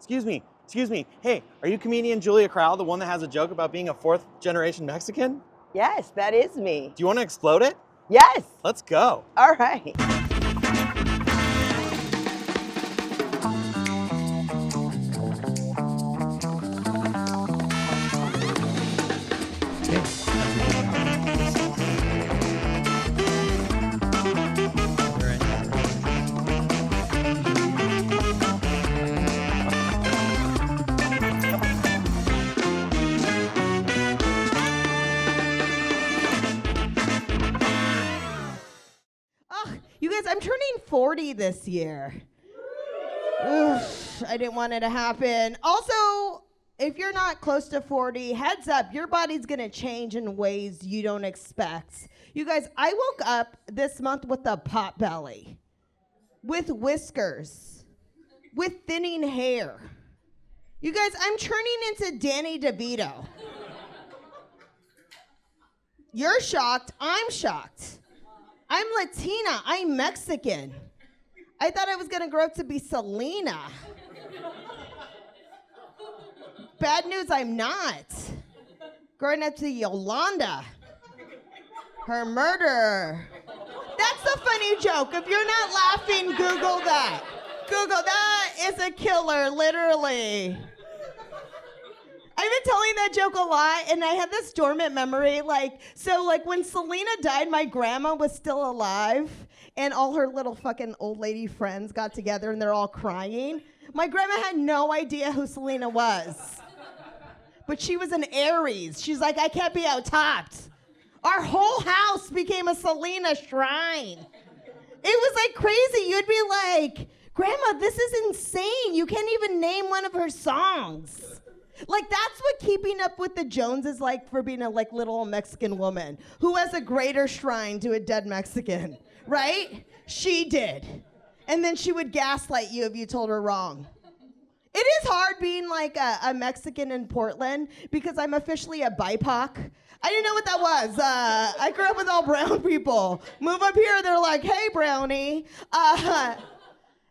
Excuse me. Hey, are you comedian Julia Corral, the one that has a joke about being a fourth generation Mexican? Yes, that is me. Do you want to explode it? Yes. Let's go. All right. You guys, I'm turning 40 this year. Oof, I didn't want it to happen. Also, if you're not close to 40, heads up, your body's gonna change in ways you don't expect. You guys, I woke up this month with a pot belly, with whiskers, with thinning hair. You guys, I'm turning into Danny DeVito. You're shocked, I'm shocked. I'm Latina, I'm Mexican. I thought I was gonna grow up to be Selena. Bad news, I'm not. Growing up to Yolanda. Her murderer. That's a funny joke. If you're not laughing, Google that. Google, that is a killer, literally. I've been telling that joke a lot, and I had this dormant memory. So when Selena died, my grandma was still alive, and all her little fucking old lady friends got together, and they're all crying. My grandma had no idea who Selena was. But she was an Aries. She's like, I can't be out-topped. Our whole house became a Selena shrine. It was like crazy. You'd be like, Grandma, this is insane. You can't even name one of her songs. Like, that's what keeping up with the Jones is like for being a little Mexican woman who has a greater shrine to a dead Mexican, right? She did. And then she would gaslight you if you told her wrong. It is hard being a Mexican in Portland because I'm officially a BIPOC. I didn't know what that was. I grew up with all brown people. Move up here, they're like, hey, brownie.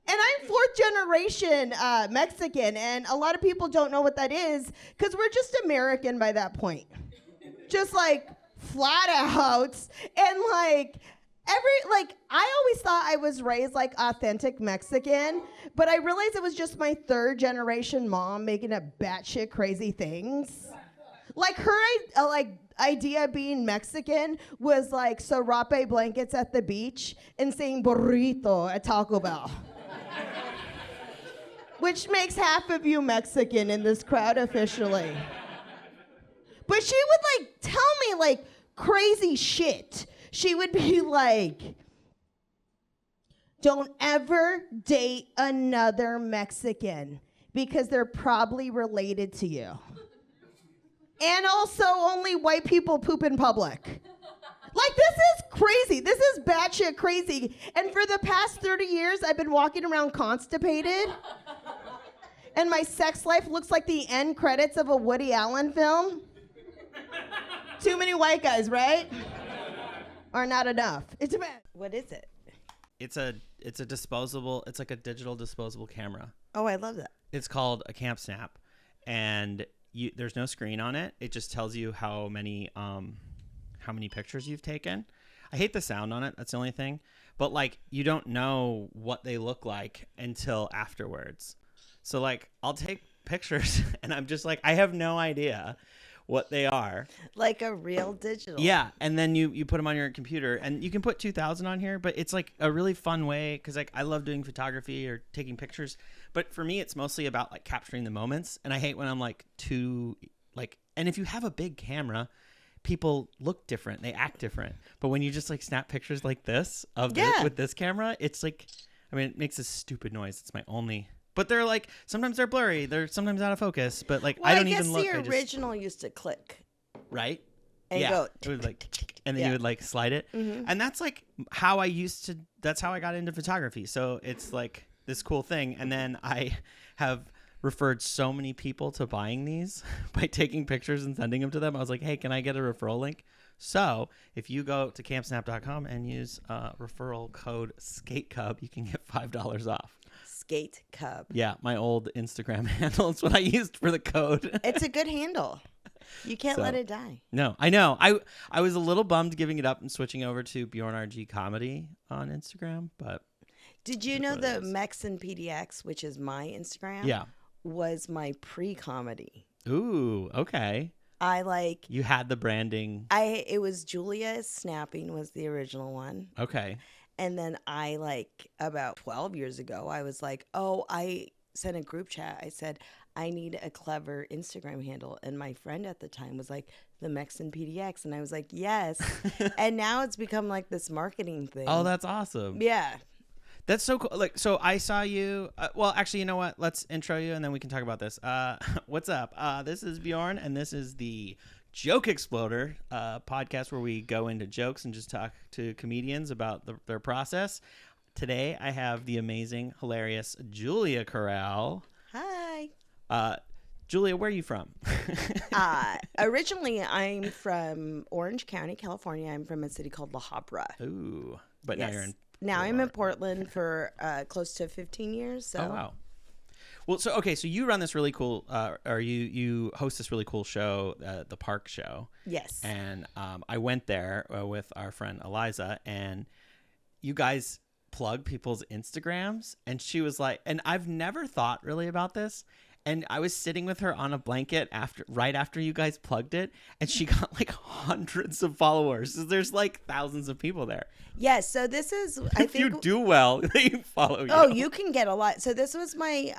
And I'm fourth generation Mexican, and a lot of people don't know what that is because we're just American by that point. Just flat out. And I always thought I was raised authentic Mexican, but I realized it was just my third generation mom making up batshit crazy things. Her idea of being Mexican was serape blankets at the beach and saying burrito at Taco Bell. Which makes half of you Mexican in this crowd officially. But she would tell me crazy shit. She would be like, don't ever date another Mexican because they're probably related to you. And also only white people poop in public. This is crazy. This is batshit crazy. And for the past 30 years, I've been walking around constipated. And my sex life looks like the end credits of a Woody Allen film. Too many white guys, right? Or not enough. It depends. What is it? It's a disposable, it's like a digital disposable camera. Oh, I love that. It's called a Camp Snap. And there's no screen on it. It just tells you how many pictures you've taken. I hate the sound on it. That's the only thing. But you don't know what they look like until afterwards. So I'll take pictures and I'm just I have no idea what they are. Like a real digital. Yeah. And then you put them on your computer and you can put 2000 on here, but it's a really fun way. Cause I love doing photography or taking pictures, but for me, it's mostly about capturing the moments. And I hate when I'm and if you have a big camera, people look different. They act different. But when you just snap pictures like this of with this camera, it's it makes a stupid noise. It's my only. But they're sometimes they're blurry. They're sometimes out of focus. But I don't even look. I guess the original used to click. Right? And go. It would and then you would slide it. Mm-hmm. And that's how I used to. That's how I got into photography. So it's this cool thing. And then I have referred so many people to buying these by taking pictures and sending them to them. I was like, hey, can I get a referral link? So if you go to campsnap.com and use referral code SkateCub, you can get $5 off. Skate Cub. Yeah, my old Instagram handle is what I used for the code. It's a good handle. You can't let it die. No, I know. I was a little bummed giving it up and switching over to Bjorn RG comedy on Instagram, but did you know the Mex and PDX, which is my Instagram, was my pre-comedy? Ooh, okay. You had the branding. It was Julia Snapping was the original one. Okay. And then about 12 years ago, I was like, I sent a group chat. I said, I need a clever Instagram handle. And my friend at the time was like, the Mexican PDX. And I was like, yes. And now it's become like this marketing thing. Oh, that's awesome. Yeah. That's so cool. So I saw you. Well, actually, you know what? Let's intro you and then we can talk about this. What's up? This is Bjorn and this is the Joke Exploder podcast where we go into jokes and just talk to comedians about their process. Today, I have the amazing, hilarious Julia Corral. Hi. Julia, where are you from? Originally, I'm from Orange County, California. I'm from a city called La Habra. Ooh, but now you're in. Now I'm in Portland for close to 15 years. So. Oh wow. Well, so you run this really cool, or you host this really cool show, the Park Show. Yes. And I went there with our friend Eliza, and you guys plug people's Instagrams, and she was like, and I've never thought really about this. And I was sitting with her on a blanket right after you guys plugged it, and she got like hundreds of followers. So there's like thousands of people there. Yes. So this is, if you do well, they follow you. Oh, you can get a lot. So this was my,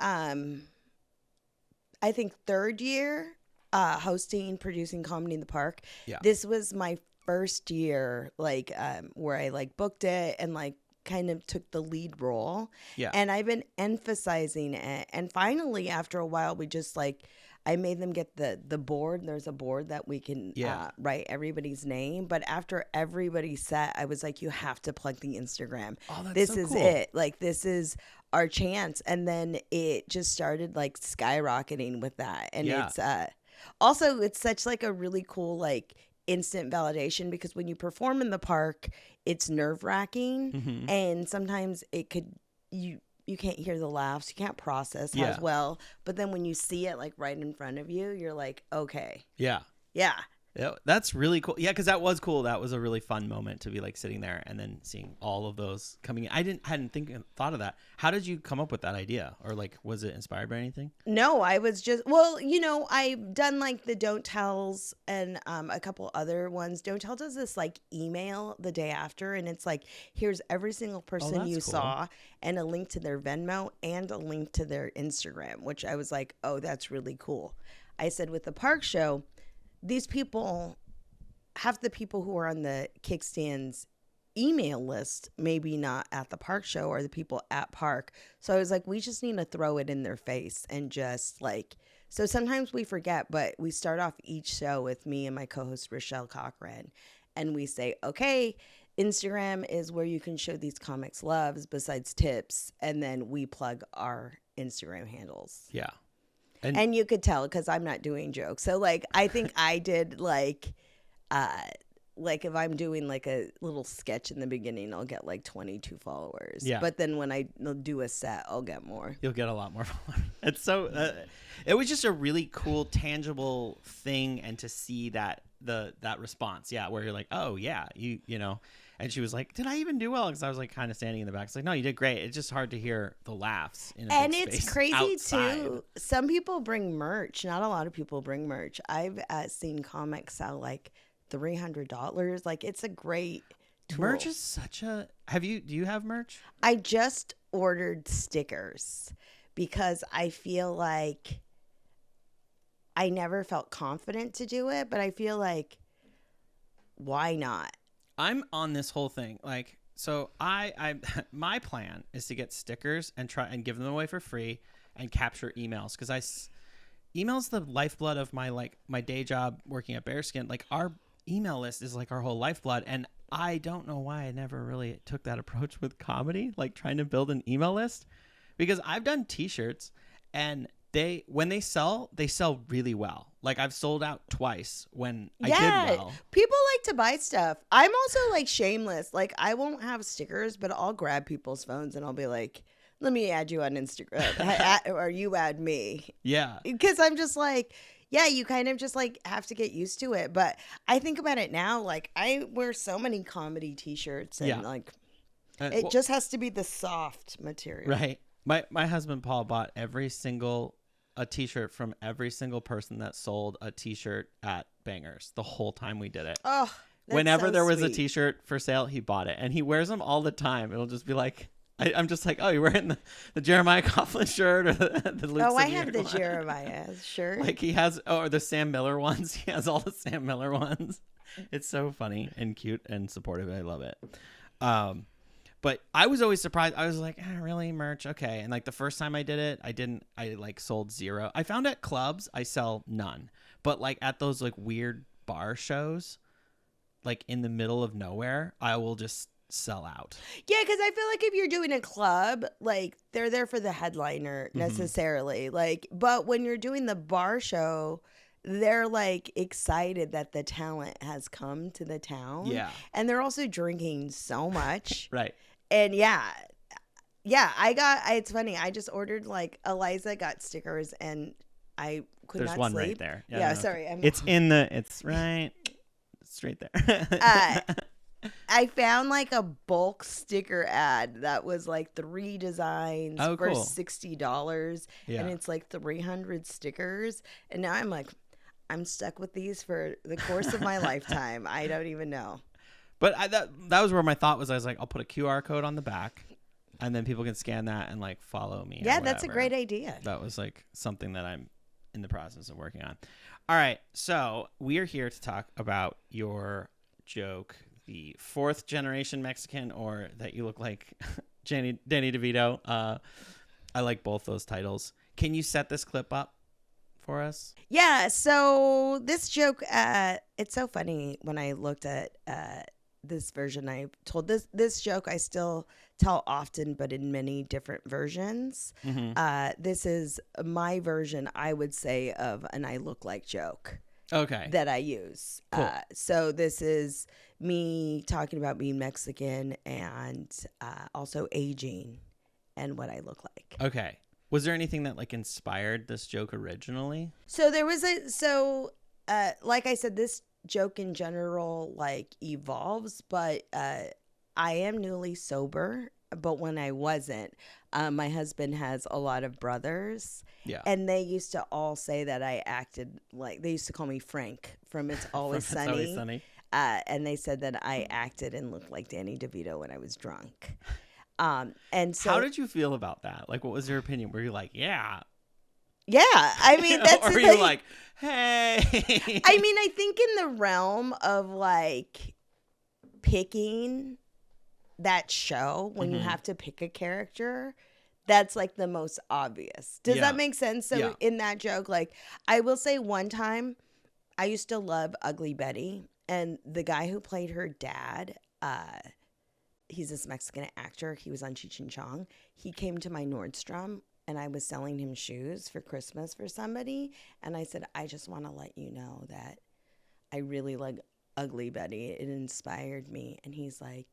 I think third year hosting, producing Comedy in the Park. Yeah. This was my first year, where I booked it and kind of took the lead role. Yeah. And I've been emphasizing it. And finally, after a while, we just I made them get the board. There's a board that we can write everybody's name. But after everybody's set, I was like, you have to plug the Instagram. Oh, that's this so is cool. it. This is our chance. And then it just started skyrocketing with that. And it's also, it's such a really cool, instant validation, because when you perform in the park, it's nerve-wracking. Mm-hmm. And sometimes it could you can't hear the laughs, you can't process as well, but then when you see it right in front of you, you're like, okay, yeah that's really cool. Yeah, because that was cool. That was a really fun moment to be sitting there and then seeing all of those coming in. I hadn't thought of that. How did you come up with that idea, or was it inspired by anything? No, I was just I've done the Don't Tells and a couple other ones. Don't Tell does this email the day after, and it's here's every single person you saw and a link to their Venmo and a link to their Instagram, which I was like, oh, that's really cool. I said with the Park Show, these people, half the people who are on the kickstands email list, maybe not at the Park Show, or the people at Park. So I was like, we just need to throw it in their face and just so sometimes we forget, but we start off each show with me and my co-host Rochelle Cochran, and we say, okay, Instagram is where you can show these comics loves besides tips, and then we plug our Instagram handles. Yeah. And you could tell because I'm not doing jokes. So I think I did if I'm doing a little sketch in the beginning, I'll get 22 followers. Yeah. But then when I do a set, I'll get more. You'll get a lot more followers. It's so it was just a really cool, tangible thing, and to see that response, where you're like, oh yeah, you know. And she was like, did I even do well? Because I was kind of standing in the back. It's like, no, you did great. It's just hard to hear the laughs in a and big it's space crazy outside. too. Some people bring merch. Not a lot of people bring merch. I've seen comics sell $300. It's a great tool. Merch is such a. Do you have merch? I just ordered stickers because I feel I never felt confident to do it, but I feel why not? I'm on this whole thing. So I my plan is to get stickers and try and give them away for free and capture emails, because email's the lifeblood of my my day job working at Bearskin. Our email list is our whole lifeblood, and I don't know why I never really took that approach with comedy, trying to build an email list, because I've done t-shirts and when they sell really well. I've sold out twice when I did well. People like to buy stuff. I'm also shameless. I won't have stickers, but I'll grab people's phones and I'll be like, let me add you on Instagram, or you add me. Yeah. Because I'm just like, yeah, you kind of just like have to get used to it. But I think about it now, like I wear so many comedy t-shirts and like it just has to be the soft material. Right. My husband Paul bought a t-shirt from every single person that sold a t-shirt at Bangers the whole time we did it. Oh, that's whenever so there was a sweet. t-shirt for sale, he bought it, and he wears them all the time. It'll just be like, I'm just like, oh, you're wearing the Jeremiah Coughlin shirt or the Luke Oh, I Severe have the one. Jeremiah shirt. Like he has, or the Sam Miller ones. He has all the Sam Miller ones. It's so funny and cute and supportive. I love it. But I was always surprised. I was like, really, merch? Okay. And like the first time I did it, I like sold zero. I found at clubs, I sell none. But like at those like weird bar shows, like in the middle of nowhere, I will just sell out. Yeah, because I feel like if you're doing a club, like they're there for the headliner necessarily. Like, but when you're doing the bar show, they're like excited that the talent has come to the town. Yeah. And they're also drinking so much. Right. And yeah, it's funny. I just ordered like Eliza got stickers and I could There's not one sleep. right there. Yeah, sorry. It's right straight there. I found like a bulk sticker ad that was like 3 designs for cool. $60. Yeah. And it's like 300 stickers. And now I'm stuck with these for the course of my lifetime. I don't even know. But that was where my thought was. I was like, I'll put a QR code on the back, and then people can scan that and like follow me. Yeah, that's a great idea. That was like something that I'm in the process of working on. All right, so we are here to talk about your joke, the 4th generation Mexican, or that you look like Danny DeVito. I like both those titles. Can you set this clip up for us? Yeah, so this joke, it's so funny when I looked at this version I told. This joke I still tell often, but in many different versions. This is my version, I would say, of an I look like joke. Okay. That I use. Cool. So this is me talking about being Mexican and also aging and what I look like. Okay. Was there anything that like inspired this joke originally? So there was like I said, this joke in general like evolves, but I am newly sober. But when I wasn't, my husband has a lot of brothers. Yeah. And they used to all say that I acted like, they used to call me Frank from It's Always From It's Sunny. Always Sunny. And they said that I acted and looked like Danny DeVito when I was drunk. And so, how did you feel about that? Like, what was your opinion? Were you like, yeah? Yeah, I mean, that's or the were thing. you like, hey? I mean, I think in the realm of like picking that show, when you have to pick a character, that's like the most obvious. Does that make sense? So in that joke, like I will say one time I used to love Ugly Betty, and the guy who played her dad, he's this Mexican actor. He was on Cheech and Chong. He came to my Nordstrom and I was selling him shoes for Christmas for somebody. And I said, I just want to let you know that I really like Ugly Betty. It inspired me. And he's like,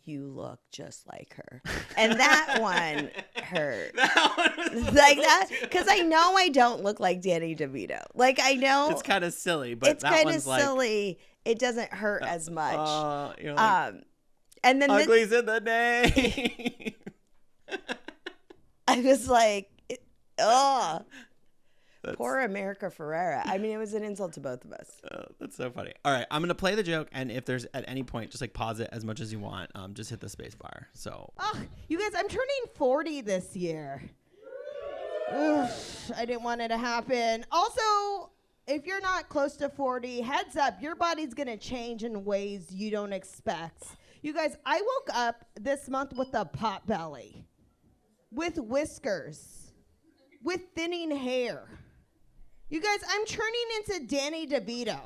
you look just like her. And that one hurt. That one was like that, because I know I don't look like Danny DeVito. Like I know it's kind of silly, but it's that kind of one's like, silly. It doesn't hurt as much. you're like, And then ugly's in the name. I was like, oh, That's- poor America Ferrera. I mean, it was an insult to both of us. That's so funny. All right, I'm gonna play the joke, and if there's at any point, just like pause it as much as you want. Just hit the space bar. So. Oh, you guys, I'm turning 40 this year. Oof, I didn't want it to happen. Also, if you're not close to 40, heads up, your body's going to change in ways you don't expect. You guys, I woke up this month with a pot belly, with whiskers, with thinning hair. You guys, I'm turning into Danny DeVito.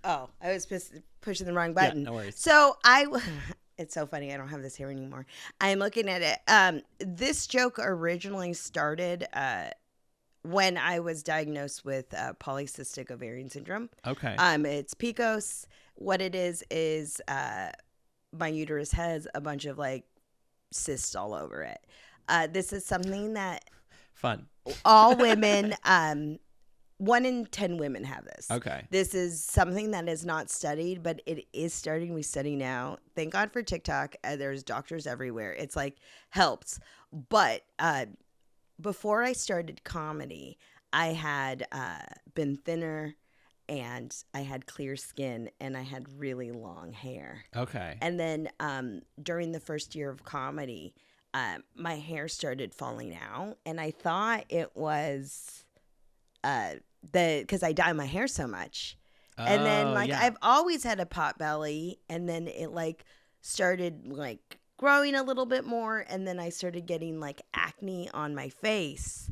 Oh, I was pushing the wrong button. Yeah, no worries. So it's so funny. I don't have this here anymore. I'm looking at it. This joke originally started when I was diagnosed with polycystic ovarian syndrome. Okay. It's PCOS. What it is my uterus has a bunch of like cysts all over it. This is something that Fun. all women, 1 in 10 women have this. Okay. This is something that is not studied, but it is starting. We study now. Thank God for TikTok. There's doctors everywhere. It's like helps. But before I started comedy, I had been thinner and I had clear skin and I had really long hair. Okay. And then during the first year of comedy, my hair started falling out, and I thought it was because I dye my hair so much. And then like I've always had a pot belly, and then it like started like growing a little bit more, and then I started getting like acne on my face.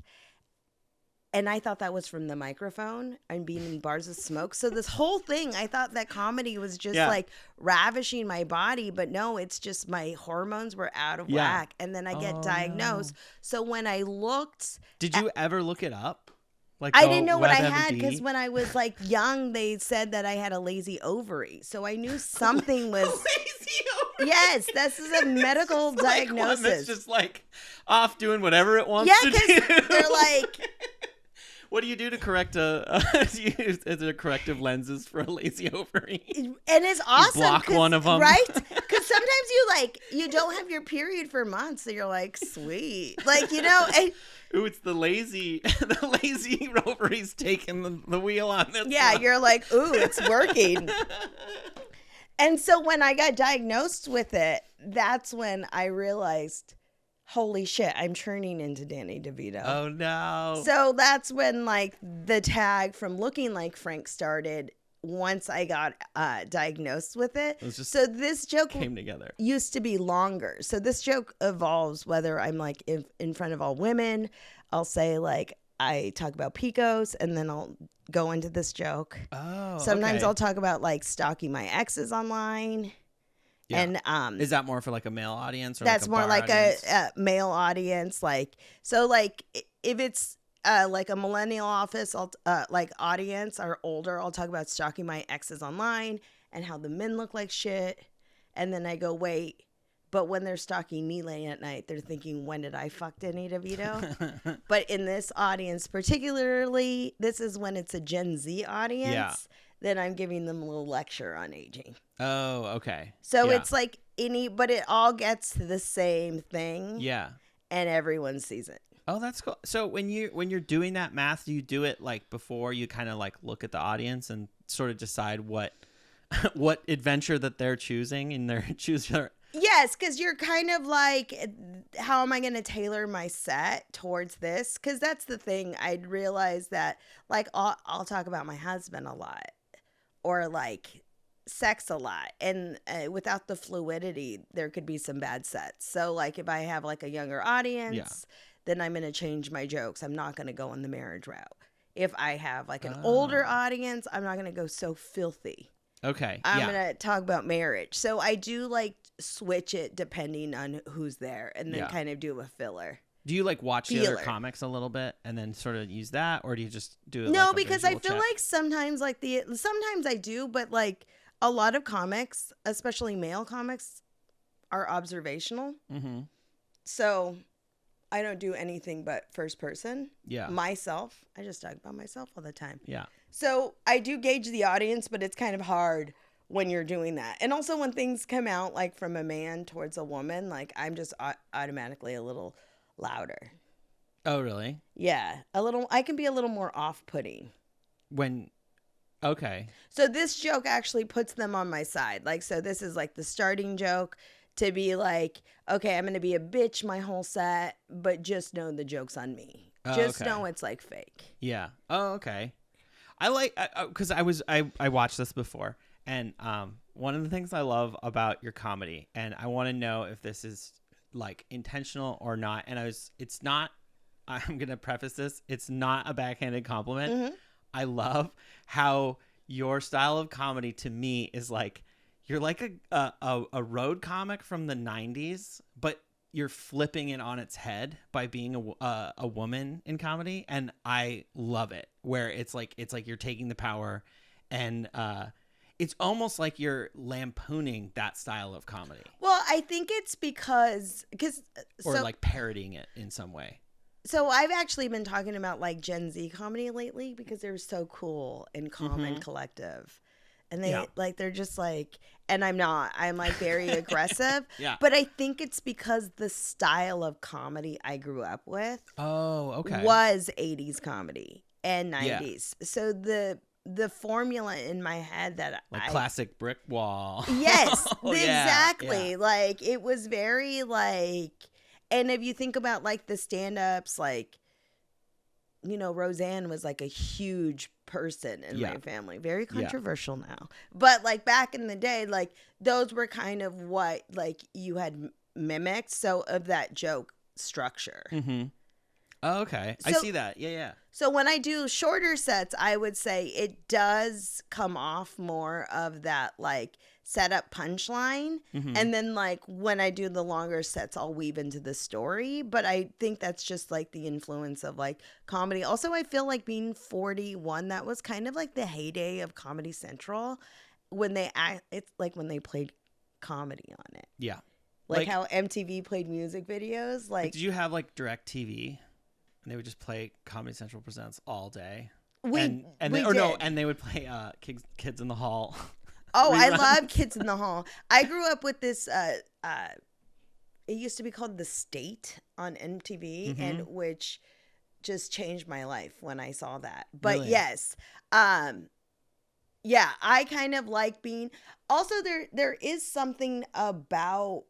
And I thought that was from the microphone and being in bars of smoke. So this whole thing, I thought that comedy was just like ravishing my body. But no, it's just my hormones were out of whack. And then I get diagnosed. No. So when I looked. Did you ever look it up? Like I didn't know what I had because when I was like young, they said that I had a lazy ovary. So I knew something was. Lazy ovary? Yes, this is a medical diagnosis. Like it's just like off doing whatever it wants to do. Yeah, because they're like. What do you do to correct is there corrective lenses for a lazy ovary? And it's awesome. You block one of them. Right? Because sometimes you don't have your period for months. So you're like, sweet. Like, Ooh, it's the lazy ovaries taking the wheel on this. Yeah, one. You're like, ooh, it's working. And so when I got diagnosed with it, that's when I realized, holy shit, I'm turning into Danny DeVito. Oh, no. So that's when, like, the tag from looking like Frank started once I got diagnosed with it. So this joke came together. Used to be longer. So this joke evolves whether I'm, like, in front of all women. I'll say, like, I talk about Picos, and then I'll go into this joke. Oh, Sometimes I'll talk about, like, stalking my exes online. Yeah. And is that more for like a male audience or that's like a more like audience? a male audience, like so like if it's like a millennial office like audience or older, I'll talk about stalking my exes online and how the men look like shit, and then I go, wait, but when they're stalking me late at night, they're thinking, when did I fuck Danny DeVito? But in this audience particularly, this is when it's a Gen Z audience. Then I'm giving them a little lecture on aging. Oh, okay. So it's like but it all gets to the same thing. Yeah. And everyone sees it. Oh, that's cool. So when you're doing that math, do you do it like before you kind of like look at the audience and sort of decide what adventure that they're choosing in their choose? Yes, because you're kind of like, how am I going to tailor my set towards this? Because that's the thing. I'd realize that, like, I'll talk about my husband a lot, or like sex a lot, and without the fluidity, there could be some bad sets. So, like, if I have like a younger audience, then I'm going to change my jokes. I'm not going to go on the marriage route. If I have like an older audience, I'm not going to go so filthy. Okay. I'm going to talk about marriage. So I do like switch it depending on who's there, and then kind of do a filler. Do you like watch the other comics a little bit and then sort of use that, or do you just do it? No, like because I feel like sometimes I do, but like a lot of comics, especially male comics, are observational. Mm-hmm. So I don't do anything but first person. Yeah. Myself. I just talk about myself all the time. Yeah. So I do gauge the audience, but it's kind of hard when you're doing that. And also when things come out like from a man towards a woman, like I'm just automatically a little louder. Oh, really? Yeah. I can be a little more off-putting. Okay. So this joke actually puts them on my side. Like, so this is like the starting joke to be like, okay, I'm going to be a bitch my whole set, but just know the joke's on me. Just know it's like fake. Yeah. Oh, okay. I like, because I watched this before, and one of the things I love about your comedy, and I want to know if this is like intentional or not, and it's not, I'm going to preface this, it's not a backhanded compliment. Mm-hmm. I love how your style of comedy to me is like, you're like a road comic from the 90s, but you're flipping it on its head by being a woman in comedy, and I love it. Where it's like you're taking the power, and it's almost like you're lampooning that style of comedy Well, I think it's because or like parodying it in some way. So I've actually been talking about like Gen Z comedy lately because they're so cool and calm and collective. And they like, they're just like, and I'm like very aggressive. Yeah. But I think it's because the style of comedy I grew up with was 80s comedy and 90s. So the formula in my head that classic brick wall. Yes, Oh, exactly. yeah. Like it was very like, and if you think about like the stand-ups, like, you know, Roseanne was like a huge person in my family. Very controversial now. But like back in the day, like those were kind of what like you had mimicked. So of that joke structure. Mm-hmm. Oh, okay. I see that. Yeah. So when I do shorter sets, I would say it does come off more of that like setup punchline. And then like when I do the longer sets, I'll weave into the story. But I think that's just like the influence of like comedy. Also, I feel like being 41, that was kind of like the heyday of Comedy Central when it's like when they played comedy on it. Yeah. Like how MTV played music videos. Like, did you have like DirecTV? And they would just play Comedy Central Presents all day. And they would play Kids in the Hall. Oh, I love Kids in the Hall. I grew up with this. It used to be called The State on MTV, and which just changed my life when I saw that. But really? Yes, yeah, I kind of like being. Also, there is something about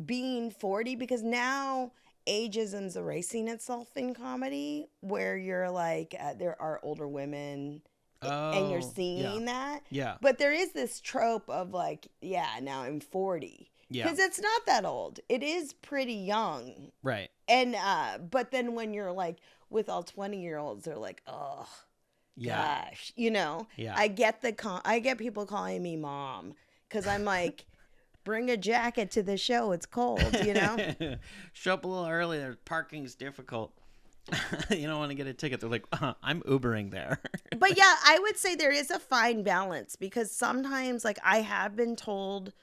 being 40 because now ageism's erasing itself in comedy, where you're like there are older women. And you're seeing that. Yeah. But there is this trope of like, now I'm 40. Yeah. Because it's not that old. It is pretty young. Right. And but then when you're like with all 20-year-olds, they're like, oh, gosh, you know. Yeah. I get people calling me mom because I'm like, bring a jacket to the show. It's cold, you know. Show up a little early. There, parking's difficult. You don't want to get a ticket. They're like, I'm Ubering there. But yeah, I would say there is a fine balance because sometimes, like, I have been told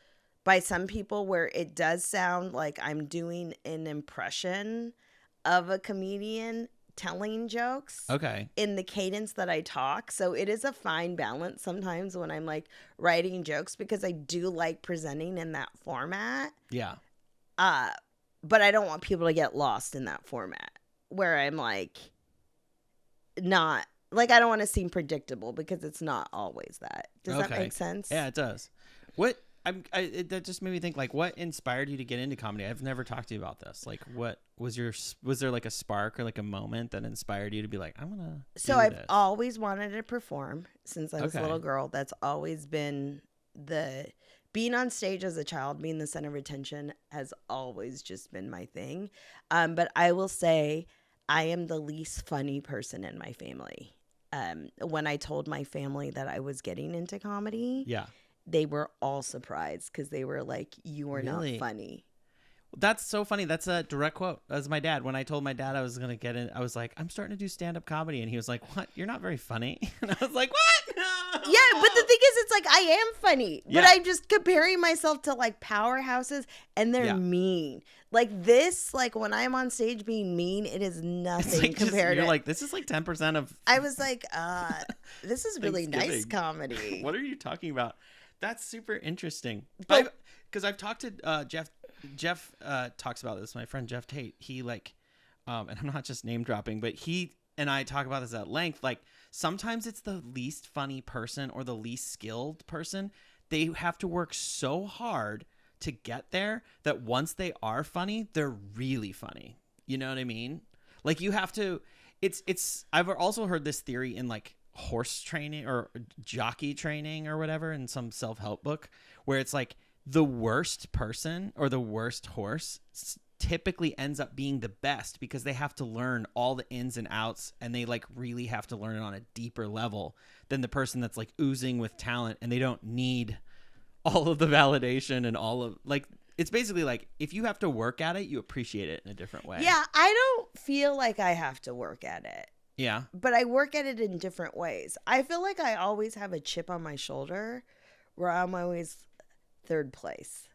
by some people where it does sound like I'm doing an impression of a comedian telling jokes. Okay. In the cadence that I talk. So it is a fine balance sometimes when I'm like writing jokes because I do like presenting in that format. Yeah. But I don't want people to get lost in that format. Where I'm like, not like I don't want to seem predictable because it's not always that. Does that make sense? Yeah, it does. That just made me think. Like, what inspired you to get into comedy? I've never talked to you about this. Like, what was there like a spark or like a moment that inspired you to be like, I'm gonna? So I've always wanted to perform since I was a little girl. That's always been being on stage as a child, being the center of attention has always just been my thing. But I will say I am the least funny person in my family. When I told my family that I was getting into comedy, they were all surprised because they were like, you are not funny. That's so funny. That's a direct quote. That was my dad. When I told my dad I was going to get in, I was like, I'm starting to do stand-up comedy. And he was like, what? You're not very funny. And I was like, what? No. Yeah, but the thing is, it's like, I am funny. But I'm just comparing myself to like powerhouses and they're mean. Like this, like when I'm on stage being mean, it is nothing like compared to. You're like, this is like 10% of. I was like, this is really nice comedy. What are you talking about? That's super interesting. Because I've talked to Jeff. Jeff talks about this. My friend Jeff Tate. He like, and I'm not just name dropping, but he and I talk about this at length. Like sometimes it's the least funny person or the least skilled person. They have to work so hard to get there that once they are funny, they're really funny. You know what I mean? Like you have to. It's. I've also heard this theory in like horse training or jockey training or whatever in some self-help book where it's like the worst person or the worst horse typically ends up being the best because they have to learn all the ins and outs and they like really have to learn it on a deeper level than the person that's like oozing with talent and they don't need all of the validation and all of like it's basically like if you have to work at it, you appreciate it in a different way. Yeah, I don't feel like I have to work at it. Yeah. but I work at it in different ways. I feel like I always have a chip on my shoulder where I'm always third place.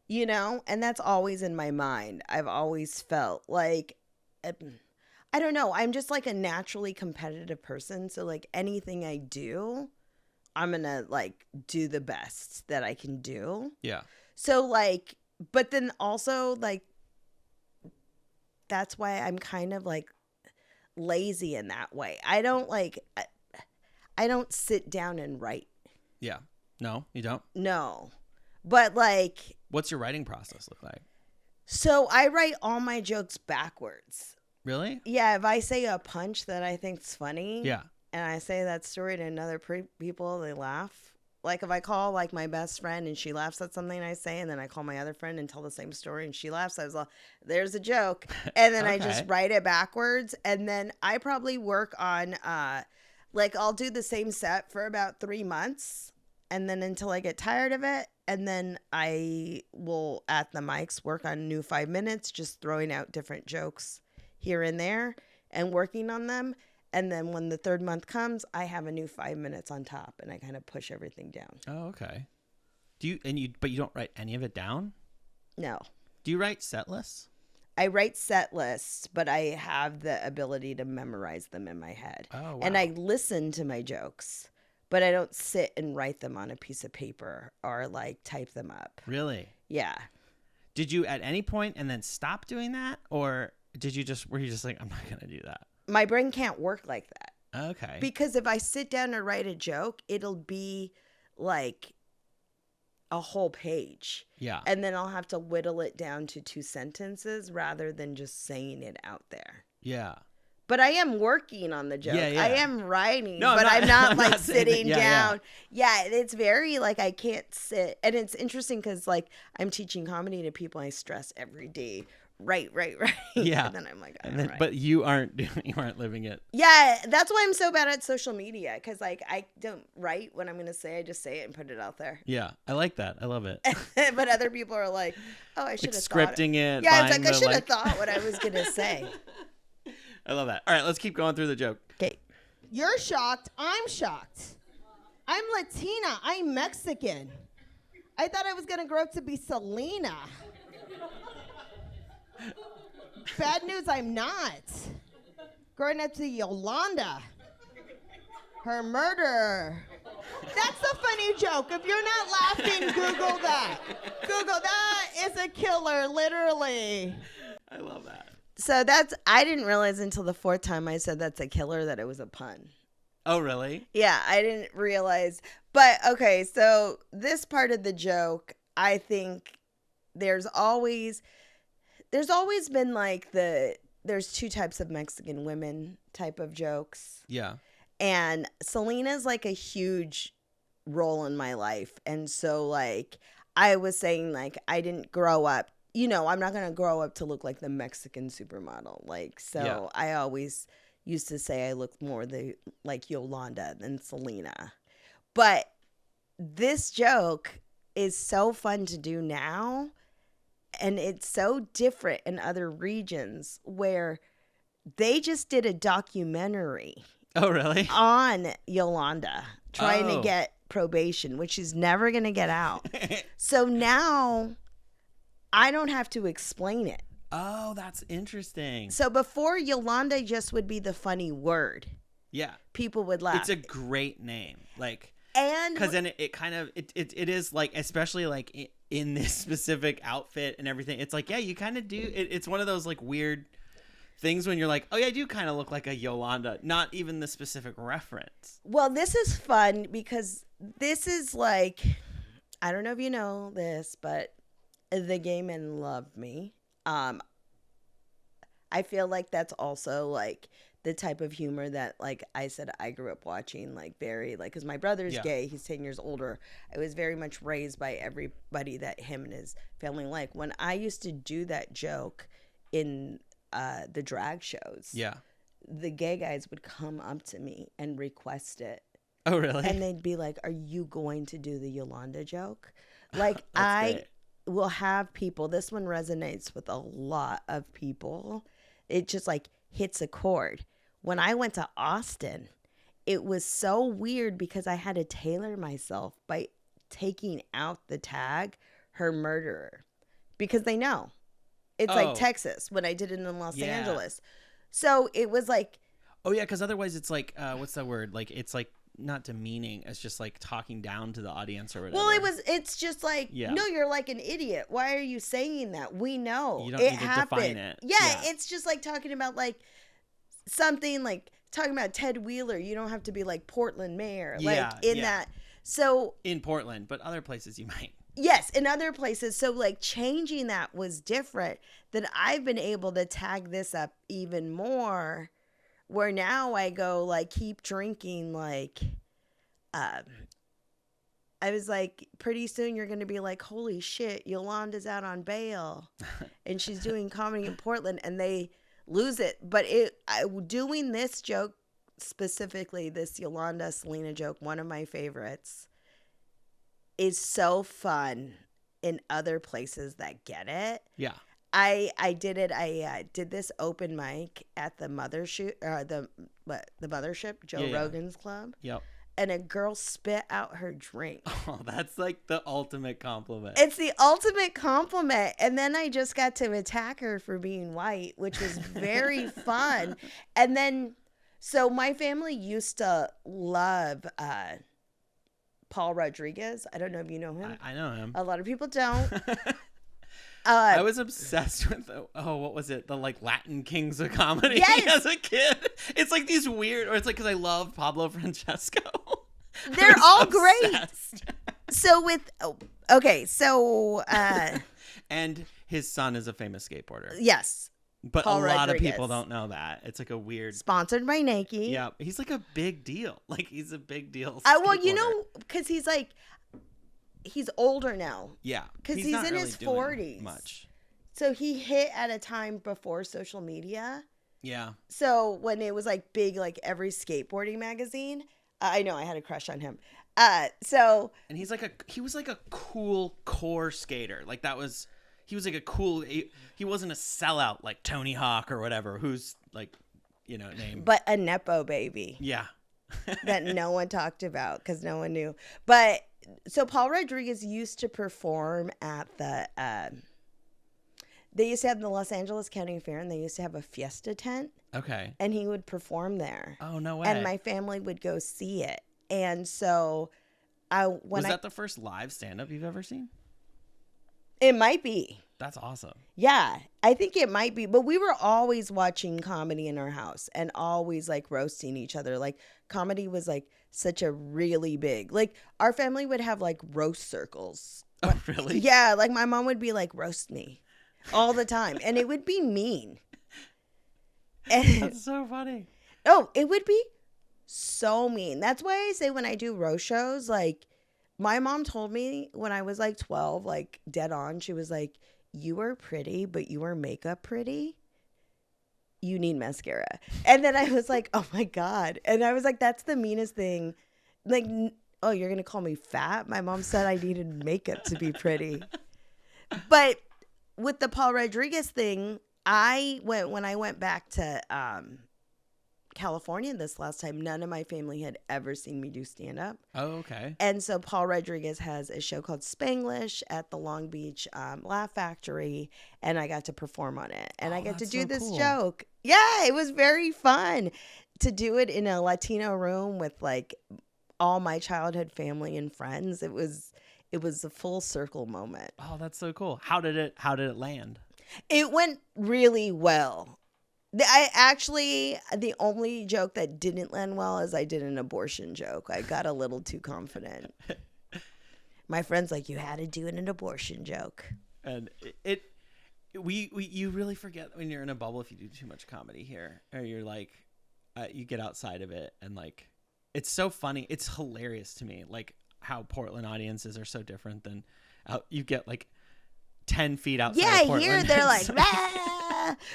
You know, and that's always in my mind. I've always felt like, I don't know, I'm just like a naturally competitive person. So like anything I do, I'm gonna like do the best that I can do. Yeah. So like, but then also like, that's why I'm kind of like lazy in that way. I don't sit down and write. Yeah. No, you don't? No. But like, What's your writing process look like? so I write all my jokes backwards. Really? Yeah, if I say a punch that I think's funny, Yeah. and I say that story to another people, they laugh. Like if I call like my best friend and she laughs at something I say, and then I call my other friend and tell the same story and she laughs, I was like, there's a joke. And then I just write it backwards. And then I probably work on like I'll do the same set for about 3 months, and then until I get tired of it. And then I will at the mics work on new 5 minutes, just throwing out different jokes here and there and working on them. And then when the 3rd month comes, I have a new 5 minutes on top, and I kind of push everything down. Oh, okay. But you don't write any of it down? No. Do you write set lists? I write set lists, but I have the ability to memorize them in my head. Oh, wow. And I listen to my jokes, but I don't sit and write them on a piece of paper or like type them up. Really? Yeah. Did you at any point and then stop doing that? Or were you just like, I'm not going to do that? My brain can't work like that. Okay. Because if I sit down and write a joke, it'll be like a whole page. Yeah. And then I'll have to whittle it down to 2 sentences rather than just saying it out there. Yeah. But I am working on the joke. Yeah, yeah. I am writing, No, but I'm not I'm like not saying sitting that. down. Yeah, it's very like I can't sit. And it's interesting because like I'm teaching comedy to people. I stress every day. Right. Yeah. And then I'm like, all right. But you aren't living it. Yeah, that's why I'm so bad at social media, because like I don't write what I'm gonna say. I just say it and put it out there. Yeah, I like that. I love it. But other people are like, oh, I should have scripting it. Yeah, it's buying like I the, should have thought what I was gonna say. I love that. All right, let's keep going through the joke. Okay. You're shocked. I'm shocked. I'm Latina. I'm Mexican. I thought I was going to grow up to be Selena. Bad news, I'm not. Growing up to Yolanda. Her murderer. That's a funny joke. If you're not laughing, Google that. Google that is a killer, literally. I love that. So I didn't realize until the 4th time I said that's a killer that it was a pun. Oh, really? Yeah, I didn't realize. But okay, so this part of the joke, I think there's always been like there's 2 types of Mexican women type of jokes. Yeah. And Selena's like a huge role in my life. And so like I was saying like I didn't grow up, I'm not going to grow up to look like the Mexican supermodel. Like, so Yeah. I always used to say I look more like Yolanda than Selena. But this joke is so fun to do now. And it's so different in other regions where they just did a documentary. Oh, really? On Yolanda trying to Oh. get probation, which she's never going to get out. So now I don't have to explain it. Oh, that's interesting. So before, Yolanda just would be the funny word. Yeah. People would laugh. It's a great name. Like, and because then it kind of, it is like, especially like in this specific outfit and everything, it's like, yeah, you kind of do. It's one of those like weird things when you're like, oh yeah, I do kind of look like a Yolanda, not even the specific reference. Well, this is fun because this is like, I don't know if you know this, but the gay men love me. I feel like that's also like the type of humor that, like I said, I grew up watching, like very like, because my brother's gay, he's 10 years older. I was very much raised by everybody that him and his family like. When I used to do that joke in the drag shows, the gay guys would come up to me and request it. Oh, really? And they'd be like, are you going to do the Yolanda joke? Like, I will have people, this one resonates with a lot of people. It just like hits a chord When I went to Austin, it was so weird because I had to tailor myself by taking out the tag, her murderer, because they know. It's like Texas when I did it in Los Angeles. So it was like. Oh, yeah, because otherwise it's like, what's that word? Like, it's like not demeaning. It's just like talking down to the audience or whatever. Well, it's just like, no, you're like an idiot. Why are you saying that? We know. You don't it need to happened. define it. Yeah, it's just like talking about like something like talking about Ted Wheeler. You don't have to be like Portland mayor. Like in that. So. In Portland, but other places you might. Yes, in other places. So like changing that was different. That I've been able to tag this up even more, where now I go like keep drinking like I was like, pretty soon you're going to be like, holy shit, Yolanda's out on bail and she's doing comedy in Portland, and they lose it. But doing this joke specifically, this Yolanda Selena joke, one of my favorites, is so fun in other places that get it. Yeah. I did it. I did this open mic at the Mothership, Joe Rogan's club. Yep. And a girl spit out her drink. Oh, that's like the ultimate compliment. It's the ultimate compliment. And then I just got to attack her for being white, which was very fun. And then, so my family used to love Paul Rodriguez. I don't know if you know him. I know him. A lot of people don't. I was obsessed with what was it? The like Latin Kings of Comedy yes! as a kid. It's like these weird, or it's like because I love Pablo They're Francesco. all obsessed. Great. So with and his son is a famous skateboarder. Yes. But Paul a lot Rodriguez. of people don't know that. It's like a weird. Sponsored by Nike. Yeah, he's like a big deal. Like he's a big deal. Well, you know, because he's like. He's older now. Yeah. Because he's in really his 40s. Much. So he hit at a time before social media. Yeah. So when it was like big, like every skateboarding magazine, I know I had a crush on him. And he was like a cool core skater. Like he was like a cool, he wasn't a sellout like Tony Hawk or whatever, who's like, named. But a Nepo baby. Yeah. That no one talked about because no one knew. But so Paul Rodriguez used to perform at they used to have the Los Angeles County Fair, and they used to have a fiesta tent. Okay. And he would perform there. Oh, no way. And my family would go see it. And so was that the first live stand-up you've ever seen? It might be. That's awesome. Yeah, I think it might be. But we were always watching comedy in our house and always like roasting each other. Like comedy was like such a really big, like our family would have like roast circles. Oh, really? Yeah, like my mom would be like, roast me all the time. And it would be mean. And, that's so funny. Oh, it would be so mean. That's why I say when I do roast shows, like my mom told me when I was like 12, like dead on, she was like, you are pretty, but you are makeup pretty. You need mascara. And then I was like, oh my God. And I was like, that's the meanest thing. Like, oh, you're going to call me fat? My mom said I needed makeup to be pretty. But with the Paul Rodriguez thing, when I went back to California this last time, none of my family had ever seen me do stand-up. Oh, okay. And so Paul Rodriguez has a show called Spanglish at the Long Beach Laugh Factory, and I got to perform on it. And I get to do this joke. Yeah, it was very fun to do it in a Latino room with like all my childhood family and friends. It was a full circle moment. Oh, that's so cool. How did it land? It went really well. The only joke that didn't land well is I did an abortion joke. I got a little too confident. My friend's like, you had to do an abortion joke. And you really forget when you're in a bubble if you do too much comedy here, or you're like, you get outside of it, and like, it's so funny. It's hilarious to me, like how Portland audiences are so different than you get like 10 feet outside of Portland. Here they're like, ah.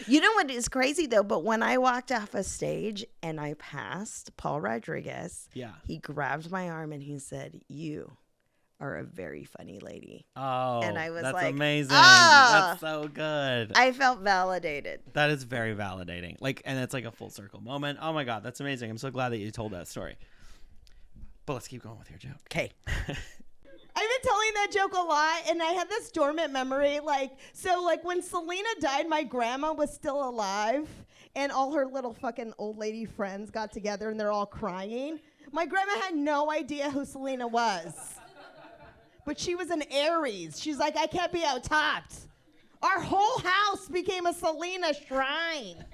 You know what is crazy though? But when I walked off a stage and I passed Paul Rodriguez, yeah, he grabbed my arm and he said, you are a very funny lady. Oh, And I was that's like, amazing. "Ah!" That's so good. I felt validated. That is very validating. Like, and it's like a full circle moment. Oh my God, that's amazing. I'm so glad that you told that story. But let's keep going with your joke. Okay. I've been telling that joke a lot, and I had this dormant memory. Like when Selena died, my grandma was still alive, and all her little fucking old lady friends got together, and they're all crying. My grandma had no idea who Selena was. But she was an Aries. She's like, I can't be out-topped. Our whole house became a Selena shrine.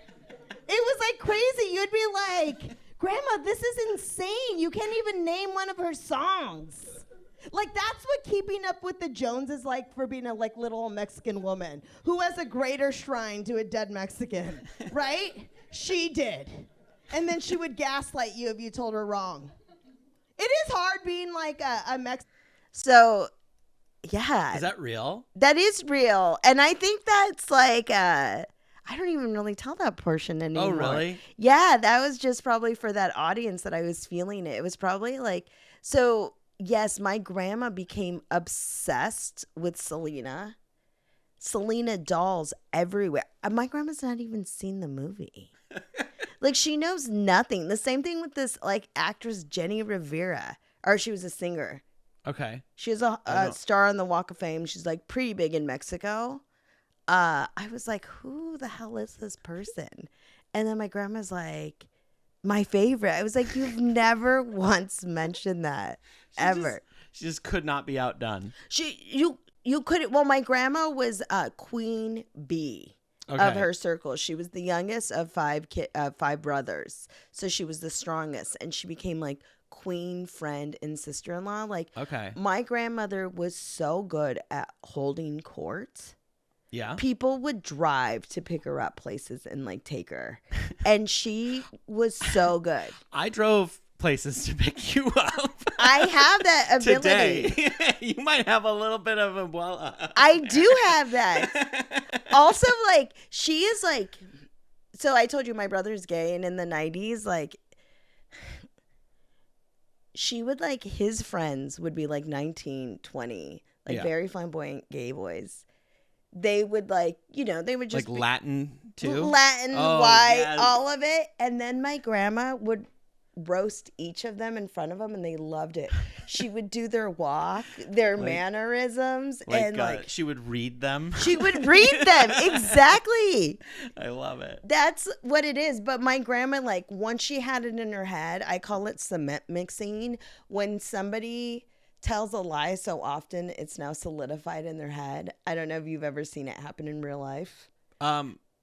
It was like crazy. You'd be like, Grandma, this is insane. You can't even name one of her songs. Like, that's what keeping up with the Jones is like for being a like little Mexican woman who has a greater shrine to a dead Mexican, right? She did. And then she would gaslight you if you told her wrong. It is hard being like a Mexican. So, yeah. Is that real? That is real. And I think that's like, I don't even really tell that portion anymore. Oh, really? Yeah, that was just probably for that audience that I was feeling it. It was probably like, so yes, my grandma became obsessed with Selena. Selena dolls everywhere. My grandma's not even seen the movie. Like, she knows nothing. The same thing with this like actress Jenny Rivera, or she was a singer. Okay. She was a star on the Walk of Fame. She's like pretty big in Mexico. I was like, who the hell is this person? And then my grandma's like, my favorite. I was like, you've never once mentioned that ever. She just could not be outdone. You couldn't. Well, my grandma was Queen Bee of her circle. She was the youngest of five brothers, so she was the strongest, and she became like queen, friend, and sister-in-law. Like, my grandmother was so good at holding court. Yeah. People would drive to pick her up places and like take her, and she was so good. I drove places to pick you up. I have that ability. Today. You might have a little bit of abuela. I do have that. Also, like, she is like, so I told you my brother's gay, and in the 90s, like, she would like, his friends would be like 19, 20, like very flamboyant gay boys. They would like, you know, they would just like Latin too? Latin, white, all of it. And then my grandma would roast each of them in front of them, and they loved it. She would do their walk, their mannerisms, and like she would read them. She would read them. Exactly. I love it. That's what it is. But my grandma, like, once she had it in her head, I call it cement mixing. When somebody tells a lie so often, it's now solidified in their head. I don't know if you've ever seen it happen in real life.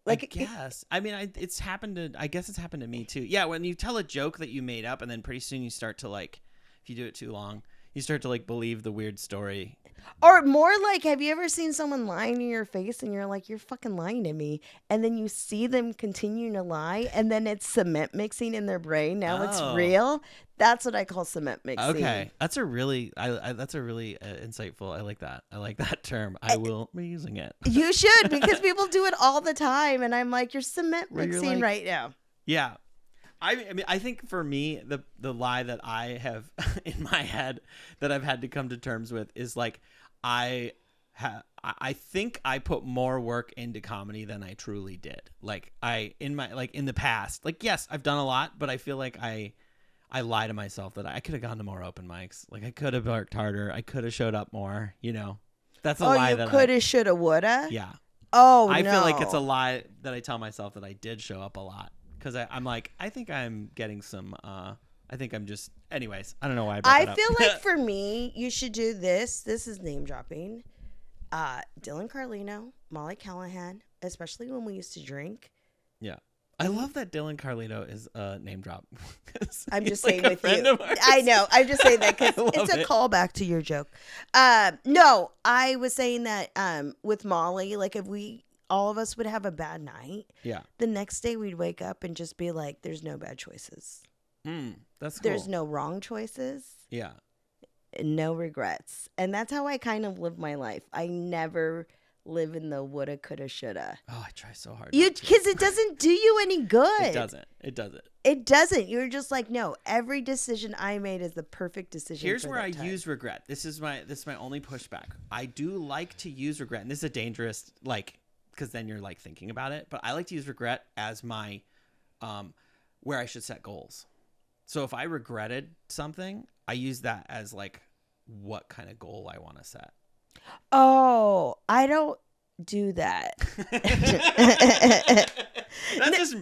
Like, I guess. I mean, it's happened to. I guess it's happened to me too. Yeah, when you tell a joke that you made up, and then pretty soon you start to like, if you do it too long, you start to like believe the weird story. Or more like, have you ever seen someone lying in your face and you're like, you're fucking lying to me, and then you see them continuing to lie, and then it's cement mixing in their brain. Now it's real. That's what I call cement mixing. Okay, that's a really, that's a really insightful. I like that. I like that term. I will be using it. You should, because people do it all the time, and I'm like, you're cement mixing like, right now. Yeah. I mean, I think for me, the lie that I have in my head that I've had to come to terms with is like, I think I put more work into comedy than I truly did. Like in the past, like, yes, I've done a lot, but I feel like I lie to myself that I could have gone to more open mics. Like, I could have worked harder. I could have showed up more, you know. That's a lie that coulda, shoulda, woulda? Yeah. Oh, I feel like it's a lie that I tell myself that I did show up a lot. Because I'm like, I think I'm getting some, I think I'm just, anyways, I don't know why I brought that up. I feel like for me, you should do this. This is name dropping. Dylan Carlino, Molly Callahan, especially when we used to drink. Yeah. I love that Dylan Carlino is a name drop. I'm just saying with you. I know. I'm just saying that because it's a callback to your joke. No, I was saying that with Molly, like, if all of us would have a bad night. Yeah. The next day we'd wake up and just be like, there's no bad choices. That's cool. There's no wrong choices. Yeah. No regrets. And that's how I kind of live my life. I never live in the woulda, coulda, shoulda. Oh, I try so hard. Because it doesn't do you any good. It doesn't. It doesn't. You're just like, no, every decision I made is the perfect decision. Here's for where that I time. use regret. This is my only pushback. I do like to use regret, and this is a dangerous, like, because then you're like thinking about it. But I like to use regret as my, where I should set goals. So if I regretted something, I use that as like what kind of goal I want to set. Oh, I don't do that.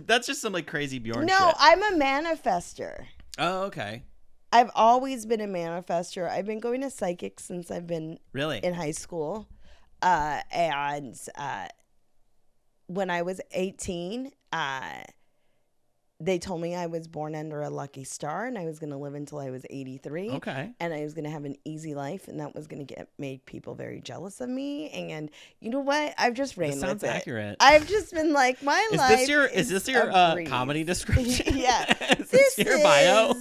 That's just some like crazy Bjorn No, shit. I'm a manifester. Oh, okay. I've always been a manifester. I've been going to psychics since I've been Really? in high school. And when I was 18, they told me I was born under a lucky star and I was going to live until I was 83. Okay. And I was going to have an easy life and that was going to make people very jealous of me. And you know what? I've just ran with it. Sounds accurate. I've just been like, my life Is this your comedy description? Yeah. Is this your bio?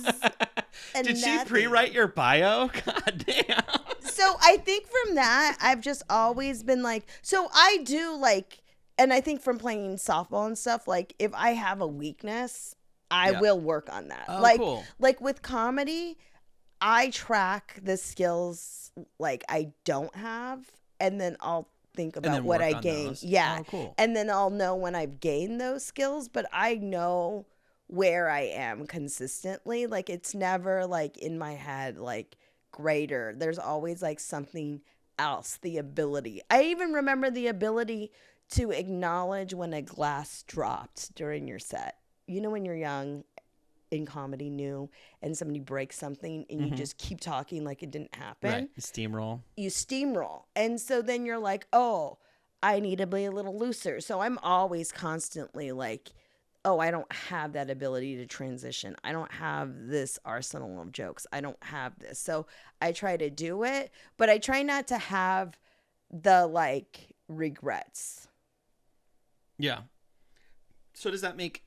and Did she nothing. pre-write your bio? God damn. So I think from that, I've just always been like, so I do like, and I think from playing softball and stuff, like if I have a weakness, I will work on that. Oh, like, cool. Like with comedy, I track the skills like I don't have, and then I'll think about what I gained. Yeah. Oh, cool. And then I'll know when I've gained those skills, but I know where I am consistently. Like it's never like in my head, like greater. There's always like something else, the ability. I even remember the ability to acknowledge when a glass dropped during your set. You know, when you're young in comedy, new, and somebody breaks something and you just keep talking like it didn't happen. Right. You steamroll. And so then you're like, oh, I need to be a little looser. So I'm always constantly like, oh, I don't have that ability to transition. I don't have this arsenal of jokes. I don't have this. So I try to do it, but I try not to have the like regrets. Yeah. So does that make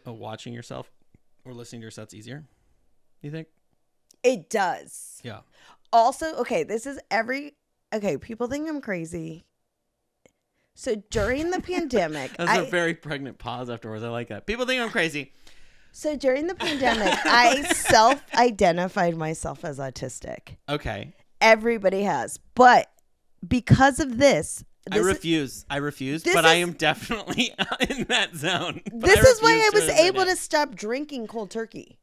watching yourself or listening to your sets easier? You think? It does. Yeah. Also, okay, people think I'm crazy. So during the pandemic, That's a very pregnant pause afterwards. I like that. People think I'm crazy. So during the pandemic, I self-identified myself as autistic. Okay. Everybody has. But because of this, I refuse, but I am definitely in that zone. This is why I was able to stop drinking cold turkey.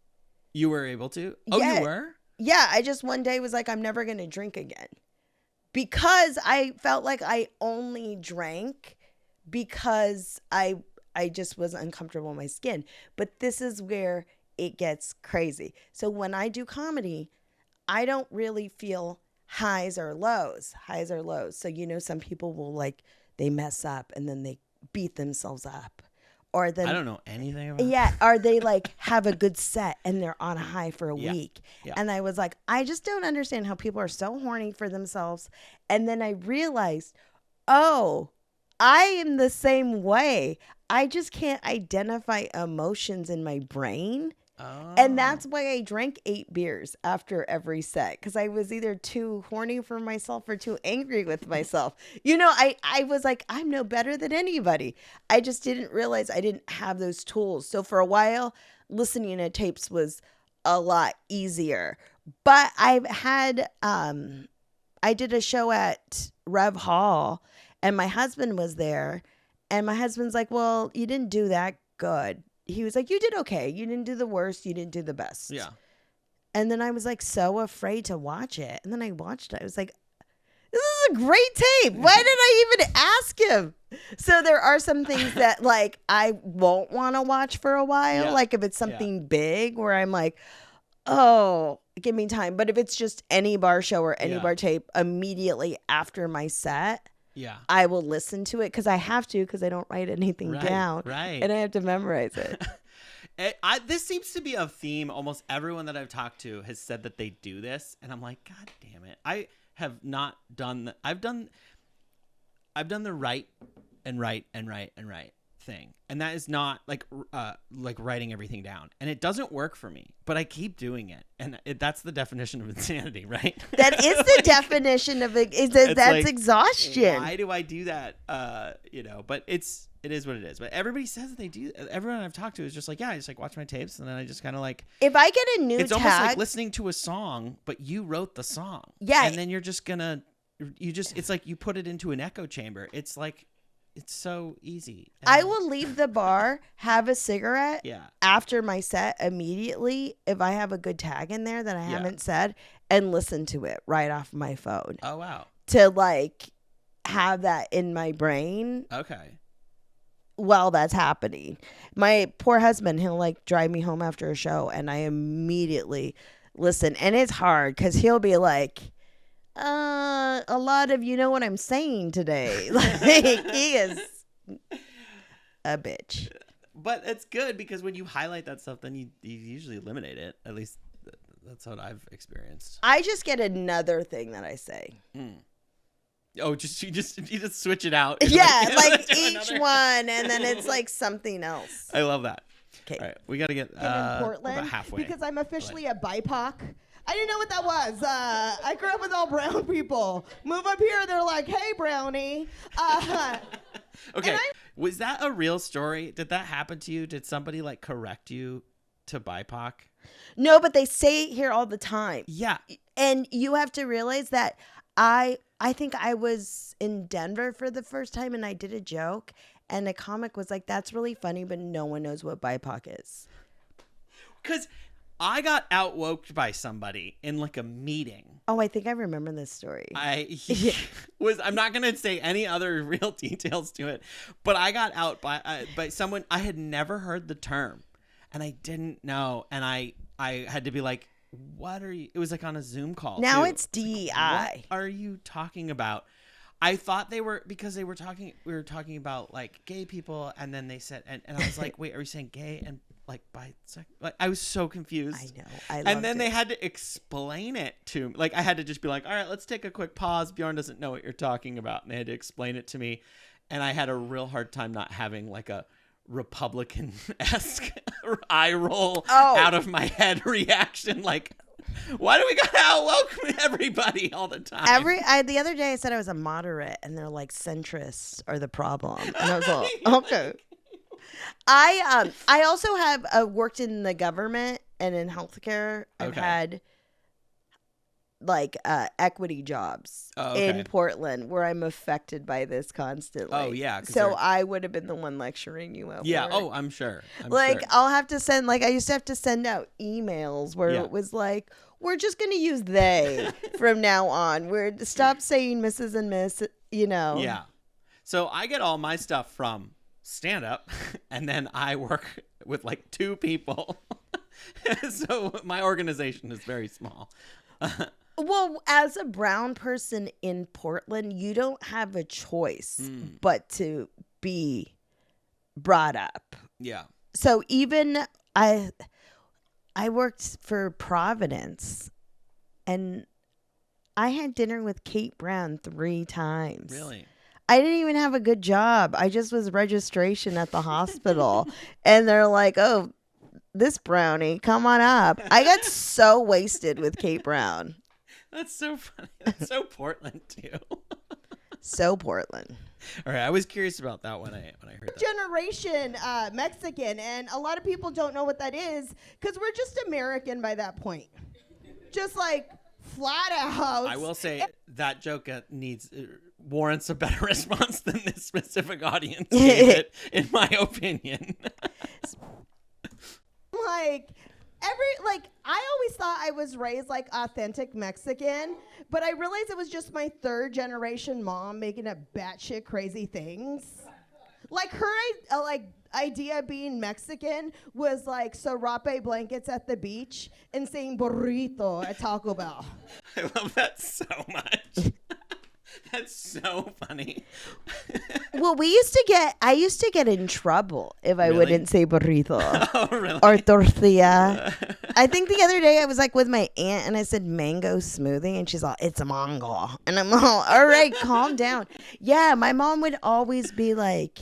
You were able to? Oh, Yeah. you were? Yeah, I just one day was like, I'm never going to drink again. Because I felt like I only drank because I just was uncomfortable in my skin. But this is where it gets crazy. So when I do comedy, I don't really feel highs or lows. So, you know, some people will like, they mess up and then they beat themselves up. Or then I don't know anything about yeah, or they like have a good set and they're on a high for a week. Yeah. And I was like, I just don't understand how people are so horny for themselves. And then I realized, oh, I am the same way. I just can't identify emotions in my brain. Oh. And that's why I drank 8 beers after every set, because I was either too horny for myself or too angry with myself. You know, I was like, I'm no better than anybody. I just didn't realize I didn't have those tools. So for a while, listening to tapes was a lot easier. But I've had, I did a show at Rev Hall and my husband was there. And my husband's like, well, you didn't do that good. He was like, you did okay. You didn't do the worst. You didn't do the best. Yeah. And then I was like so afraid to watch it. And then I watched it. I was like, this is a great tape. Why did I even ask him? So there are some things that like I won't want to watch for a while. Yeah. Like if it's something big where I'm like, oh, give me time. But if it's just any bar show or any bar tape immediately after my set, yeah, I will listen to it because I have to, because I don't write anything down. Right. And I have to memorize it. This seems to be a theme. Almost everyone that I've talked to has said that they do this. And I'm like, God damn it. I have not done I've done the right and right and right and right thing, and that is not like writing everything down, and it doesn't work for me, but I keep doing it, and that's the definition of insanity, right? That is the definition of it. That's like, exhaustion. Why do I do that? But it is what it is. But everybody says that they do. Everyone I've talked to is just like, yeah, I just like watch my tapes, and then I just kind of like. If I get a new it's tag, almost like listening to a song, but you wrote the song. Yeah, and then you're just gonna, it's like you put it into an echo chamber. It's like. It's so easy. I will leave the bar, have a cigarette Yeah. after my set immediately if I have a good tag in there that I haven't said, and listen to it right off my phone. Oh, wow. To like have that in my brain Okay. while that's happening. My poor husband, he'll like drive me home after a show and I immediately listen. And it's hard because he'll be like, a lot of you know what I'm saying today. Like he is a bitch. But it's good because when you highlight that stuff, then you usually eliminate it. At least that's what I've experienced. I just get another thing that I say. Oh, you just switch it out. You're Yeah, like do each another. one, and then it's like something else. I love that. Okay. All right, we got to get in Portland about halfway. because I'm officially a BIPOC. I didn't know what that was. I grew up with all brown people. Move up here, they're like, "Hey, brownie." Okay, was that a real story? Did that happen to you? Did somebody like correct you to BIPOC? No, but they say it here all the time. Yeah. And you have to realize that I think I was in Denver for the first time and I did a joke and a comic was like, "That's really funny, but no one knows what BIPOC is." Because I got outwoked by somebody in like a meeting. Oh, I think I remember this story. I'm not going to say any other real details to it, but I got out by someone. I had never heard the term and I didn't know. And I had to be like, what are you? It was like on a Zoom call. Now too. it's DEI. Like, what are you talking about? I thought they were, because we were talking about like gay people. And then they said, and I was like, wait, are you saying gay and like bisexual? Like, I was so confused. I know. I loved And then it. they had to explain it to me. Like, I had to just be like, all right, let's take a quick pause. Bjorn doesn't know what you're talking about. And they had to explain it to me. And I had a real hard time not having like a Republican-esque eye roll out of my head reaction. Like, why do we gotta outwoke everybody all the time? The other day I said I was a moderate and they're like, centrists are the problem. And I was like, okay. I also have worked in the government and in healthcare. I've had like equity jobs in Portland where I'm affected by this constantly. Oh yeah. So I would have been the one lecturing you out. Yeah. Oh, I'm sure. I'll have to send I used to have to send out emails where it was like, we're just gonna use they from now on. Stop saying Mrs. and Miss. Yeah. So I get all my stuff from stand up and then I work with like 2 people. So my organization is very small. Well, as a brown person in Portland, you don't have a choice but to be brought up. Yeah. So even I worked for Providence and I had dinner with Kate Brown 3 times. Really? I didn't even have a good job. I just was registration at the hospital. And they're like, "Oh, this brownie, come on up." I got so wasted with Kate Brown. That's so funny. That's so Portland too. So Portland. All right, I was curious about that when I heard that. Generation Mexican, and a lot of people don't know what that is because we're just American by that point. Just like flat out. I will say that joke warrants a better response than this specific audience gave it, in my opinion. I always thought I was raised like authentic Mexican, but I realized it was just my 3rd generation mom making up batshit crazy things. Like her idea of being Mexican was like serape blankets at the beach and saying burrito at Taco Bell. I love that so much. That's so funny. Well, I used to get in trouble if I wouldn't say burrito. Oh, really? Or tortilla. I think the other day I was like with my aunt and I said mango smoothie and she's all, "It's a mango." And I'm all right, calm down. Yeah, my mom would always be like,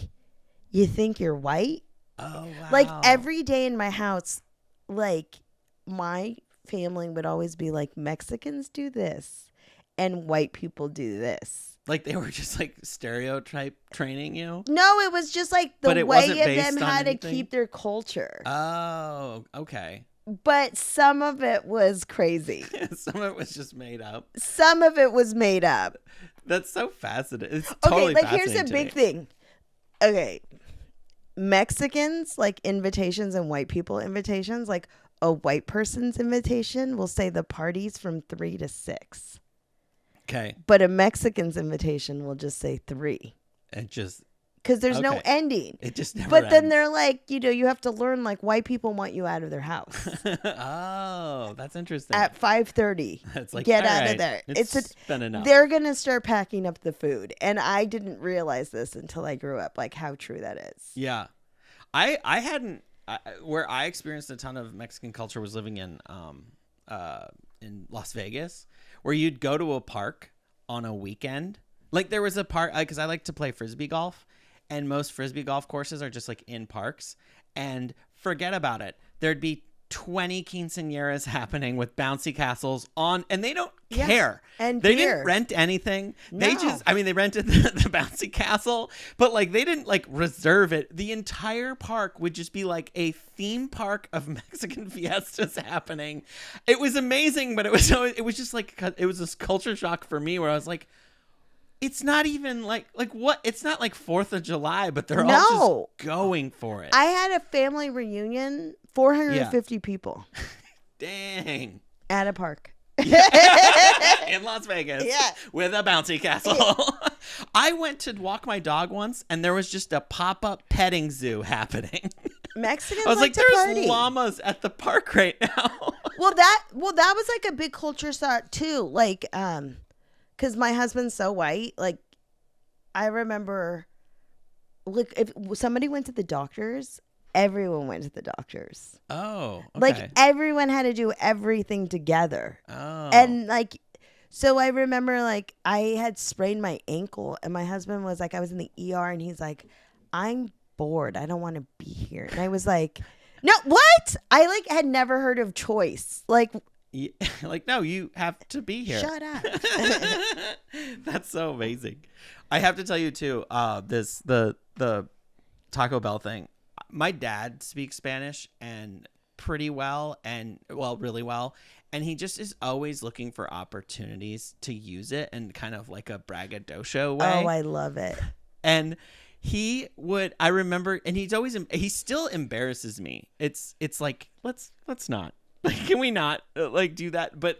you think you're white? Oh, wow. Like every day in my house, like my family would always be like, Mexicans do this and white people do this. Like they were just like stereotype training you? No, it was just like But the it way wasn't of based them on how to anything? keep their culture. Oh, okay. But some of it was crazy. Some of it was just made up. Some of it was made up. That's so fascinating. It's Okay, totally like here's fascinating a to big me. thing. Okay. Mexicans, like invitations and white people invitations, like a white person's invitation will say the party's from 3 to 6. Okay. But a Mexican's invitation will just say 3. It just Because there's no Okay. ending. it just never But then ends. they're like, you have to learn like white people want you out of their house Oh, that's interesting. at 5:30. It's like, Get all out of right, there. It's been enough. They're gonna start packing up the food, and I didn't realize this until I grew up, like how true that is. Yeah. I hadn't where I experienced a ton of Mexican culture was living in Las Vegas, where you'd go to a park on a weekend. Like there was a park because I like to play frisbee golf, and most frisbee golf courses are just like in parks. And forget about it. There'd be 20 quinceañeras happening with bouncy castles on, and they don't Yeah, care. and they beer. didn't rent anything. They No. just, I mean, they rented the bouncy castle, but like they didn't like reserve it. The entire park would just be like a theme park of Mexican fiestas happening. It was amazing, but it was just like, it was this culture shock for me where I was like, it's not even like what? It's not like 4th of July, but they're all No. just going for it. I had a family reunion, 450 people Dang. at a park. In Las Vegas, Yeah. with a bouncy castle. I went to walk my dog once, and there was just a pop-up petting zoo happening. Mexicans I was like, to "There's party. llamas at the park right now." Well, that was like a big culture shock too. Like, because my husband's so white. Like, I remember, like, if somebody went to the doctors, everyone went to the doctors. Oh, okay. Like, everyone had to do everything together. Oh, And like, so I remember like I had sprained my ankle, and my husband was like, I was in the ER, and he's like, I'm bored. I don't want to be here. And I was like, no, what? I like had never heard of choice. Like, yeah, like no, you have to be here. shut up. That's so amazing. I have to tell you too. The Taco Bell thing. My dad speaks Spanish and pretty well, and well, really well, and he just is always looking for opportunities to use it in kind of like a braggadocio way. Oh, I love it. And he would, I remember, and he still embarrasses me. It's like, let's not. Like, can we not like do that? But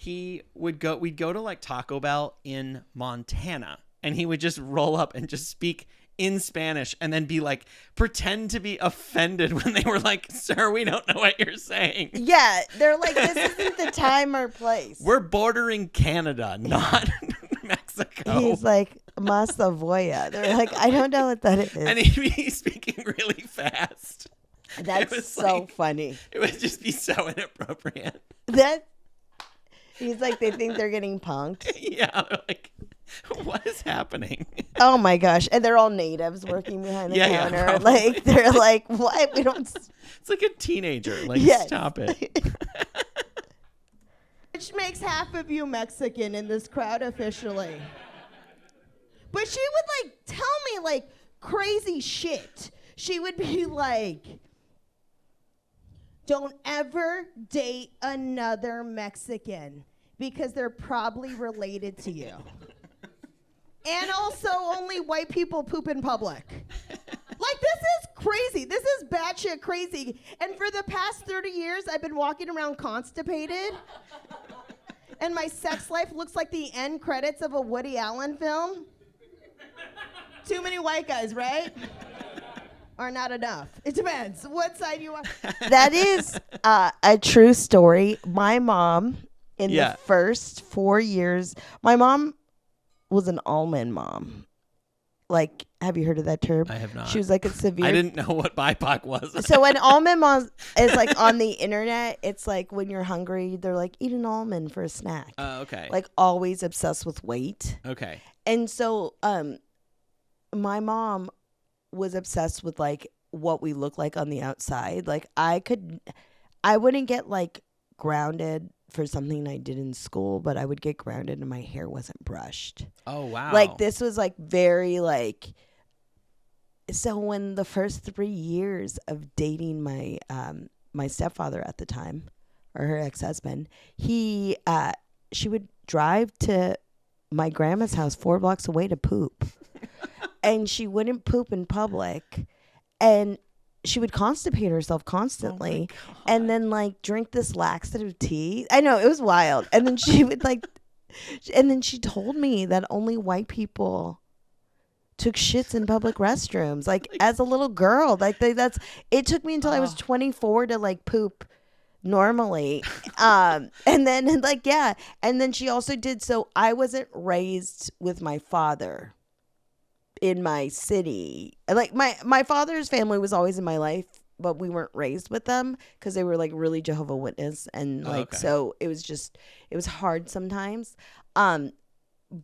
we'd go to like Taco Bell in Montana, and he would just roll up and just speak in Spanish and then be like, pretend to be offended when they were like, sir, we don't know what you're saying. Yeah, they're like, this isn't the time or place. We're bordering Canada, not Mexico. He's like, Mas Savoya. They're like, I don't know what that is. And he'd be speaking really fast. It That's was so like- funny. It would just be so inappropriate. He's like, they think they're getting punked. Yeah, they're like, what is happening? Oh my gosh. And they're all natives working behind the Yeah, counter. probably. Like, they're like, what? We don't. It's like a teenager. Like, Yes. stop it. Which makes half of you Mexican in this crowd officially. But she would like tell me like crazy shit. She would be like, don't ever date another Mexican because they're probably related to you. And also only white people poop in public. Like, this is crazy. This is batshit crazy. And for the past 30 years, I've been walking around constipated. And my sex life looks like the end credits of a Woody Allen film. Too many white guys, right? Or not enough. It depends. What side you want? That is a true story. My mom, in Yeah. the first 4 years, my mom was an almond mom. Like, have you heard of that term? I have not. She was like a severe. I didn't know what BIPOC was. So when almond mom is like on the internet, it's like when you're hungry, they're like, eat an almond for a snack. Okay. Like, always obsessed with weight. Okay. And so my mom was obsessed with like what we look like on the outside. Like I wouldn't get like grounded for something I did in school, but I would get grounded and my hair wasn't brushed. Oh, wow. Like this was like very like, so when the first 3 years of dating my my stepfather at the time, or her ex-husband, she would drive to my grandma's house 4 blocks away to poop. And she wouldn't poop in public. And she would constipate herself constantly, and then like drink this laxative tea. I know, it was wild. And then she would like, and then she told me that only white people took shits in public restrooms. Like as a little girl, like that's. It took me until I was 24 to like poop normally, and then like yeah, and then she also did. So I wasn't raised with my father in my city. Like my father's family was always in my life, but we weren't raised with them because they were like really Jehovah's Witness, and like so it was hard sometimes.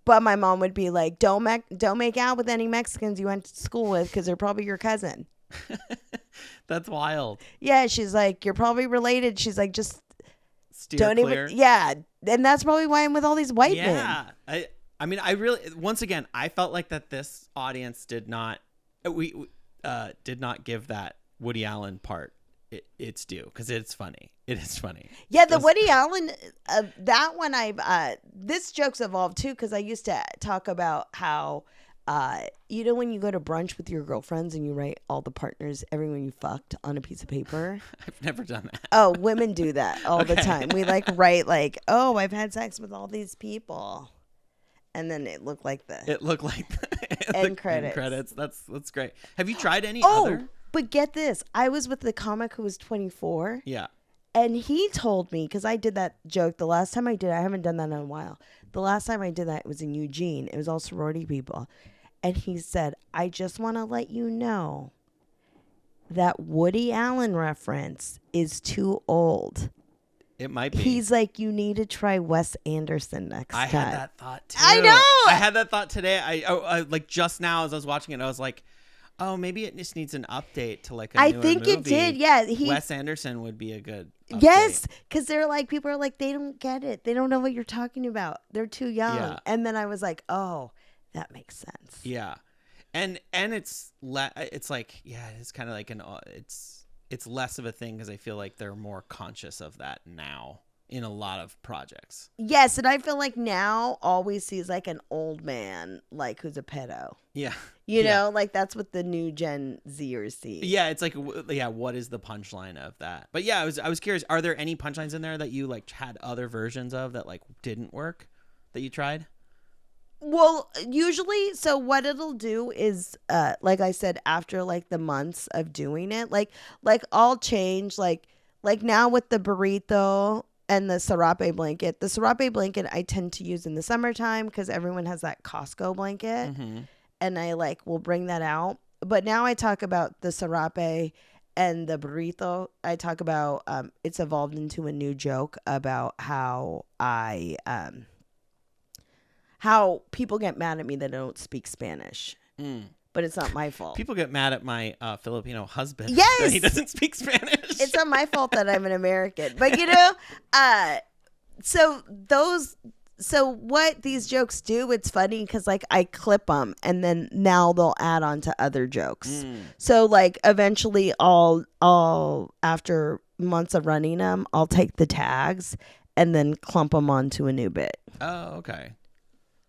But my mom would be like, don't make out with any Mexicans you went to school with because they're probably your cousin. That's wild. Yeah, she's like, you're probably related. She's like, just Steer don't clear. even. Yeah, and that's probably why I'm with all these white men. Yeah, I mean, I really, once again, I felt like that this audience did not give that Woody Allen part its due, because it's funny. It is funny. Yeah, the Woody Allen, that one this joke's evolved too, because I used to talk about how, you know, when you go to brunch with your girlfriends and you write all the partners, everyone you fucked on a piece of paper. I've never done that. Oh, women do that all the time. We like write like, oh, I've had sex with all these people. And then it looked like the end credits. End credits. That's great. Have you tried any other? But get this. I was with the comic who was 24. Yeah. And he told me, because I did that joke the last time I did it, I haven't done that in a while. The last time I did that, it was in Eugene. It was all sorority people. And he said, I just want to let you know that Woody Allen reference is too old. It might be. He's like, you need to try Wes Anderson next time. I had that thought too. I know. I had that thought today. I like just now as I was watching it, I was like, oh, maybe it just needs an update to like a newer movie. It did. Yeah. Wes Anderson would be a good update. Yes, because they're like, people are like, they don't get it. They don't know what you're talking about. They're too young. Yeah. And then I was like, oh, that makes sense. Yeah. And it's like, yeah, it's kind of like it's less of a thing because I feel like they're more conscious of that now in a lot of projects. Yes, and I feel like now all we see is like an old man, like who's a pedo. Yeah. You know, like that's what the new Gen Zers see. Yeah, it's like, yeah, what is the punchline of that? But yeah, I was curious, are there any punchlines in there that you like had other versions of that like didn't work that you tried? Well, usually, so what it'll do is, like I said, after like the months of doing it, like I'll change, like now with the burrito and the serape blanket. The serape blanket I tend to use in the summertime because everyone has that Costco blanket, and I like will bring that out. But now I talk about the serape and the burrito. I talk about it's evolved into a new joke about how how people get mad at me that I don't speak Spanish. But it's not my fault. People get mad at my Filipino husband. Yes! That he doesn't speak Spanish. It's not my fault that I'm an American. But, you know, so what these jokes do, it's funny because, like, I clip them and then now they'll add on to other jokes. So, like, eventually I'll, after months of running them, I'll take the tags and then clump them onto a new bit. Oh, okay.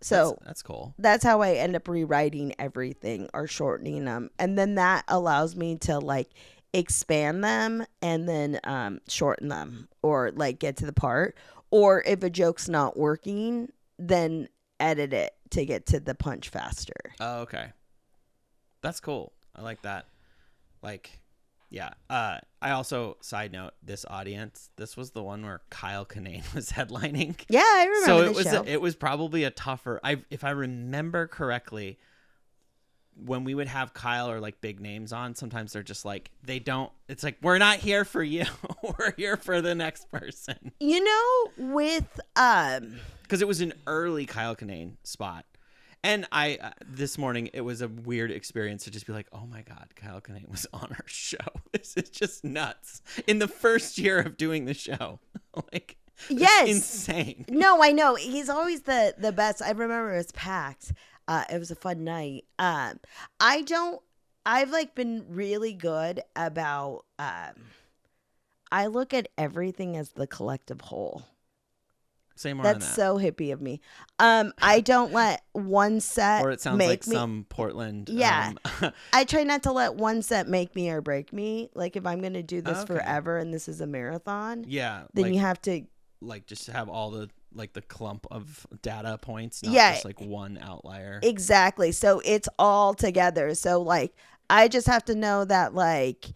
So that's cool. That's how I end up rewriting everything or shortening them. And then that allows me to like expand them and then shorten them or like get to the part. Or if a joke's not working, then edit it to get to the punch faster. Oh, okay. That's cool. I like that. Like, yeah. I also, side note, this audience, this was the one where Kyle Kinane was headlining. Yeah, I remember So it was probably a tougher, if I remember correctly, when we would have Kyle or like big names on, sometimes they're just like, it's like, we're not here for you. We're here for the next person. You know, with, because it was an early Kyle Kinane spot. And I this morning it was a weird experience to just be like, oh my God, Kyle Kinane was on our show. This is just nuts. In the first year of doing the show, like, Yes, insane. No, I know he's always the best. I remember it was packed. It was a fun night. I've like been really good about. I look at everything as the collective whole. Say more on That's that. so hippie of me. I don't let one set Or it sounds make like me, some Portland. Yeah. I try not to let one set make me or break me. Like if I'm going to do this Okay. forever and this is a marathon, Yeah. then like, you have to. like just have all the like the clump of data points, not Yeah. just like one outlier. Exactly. So it's all together. So like I just have to know that like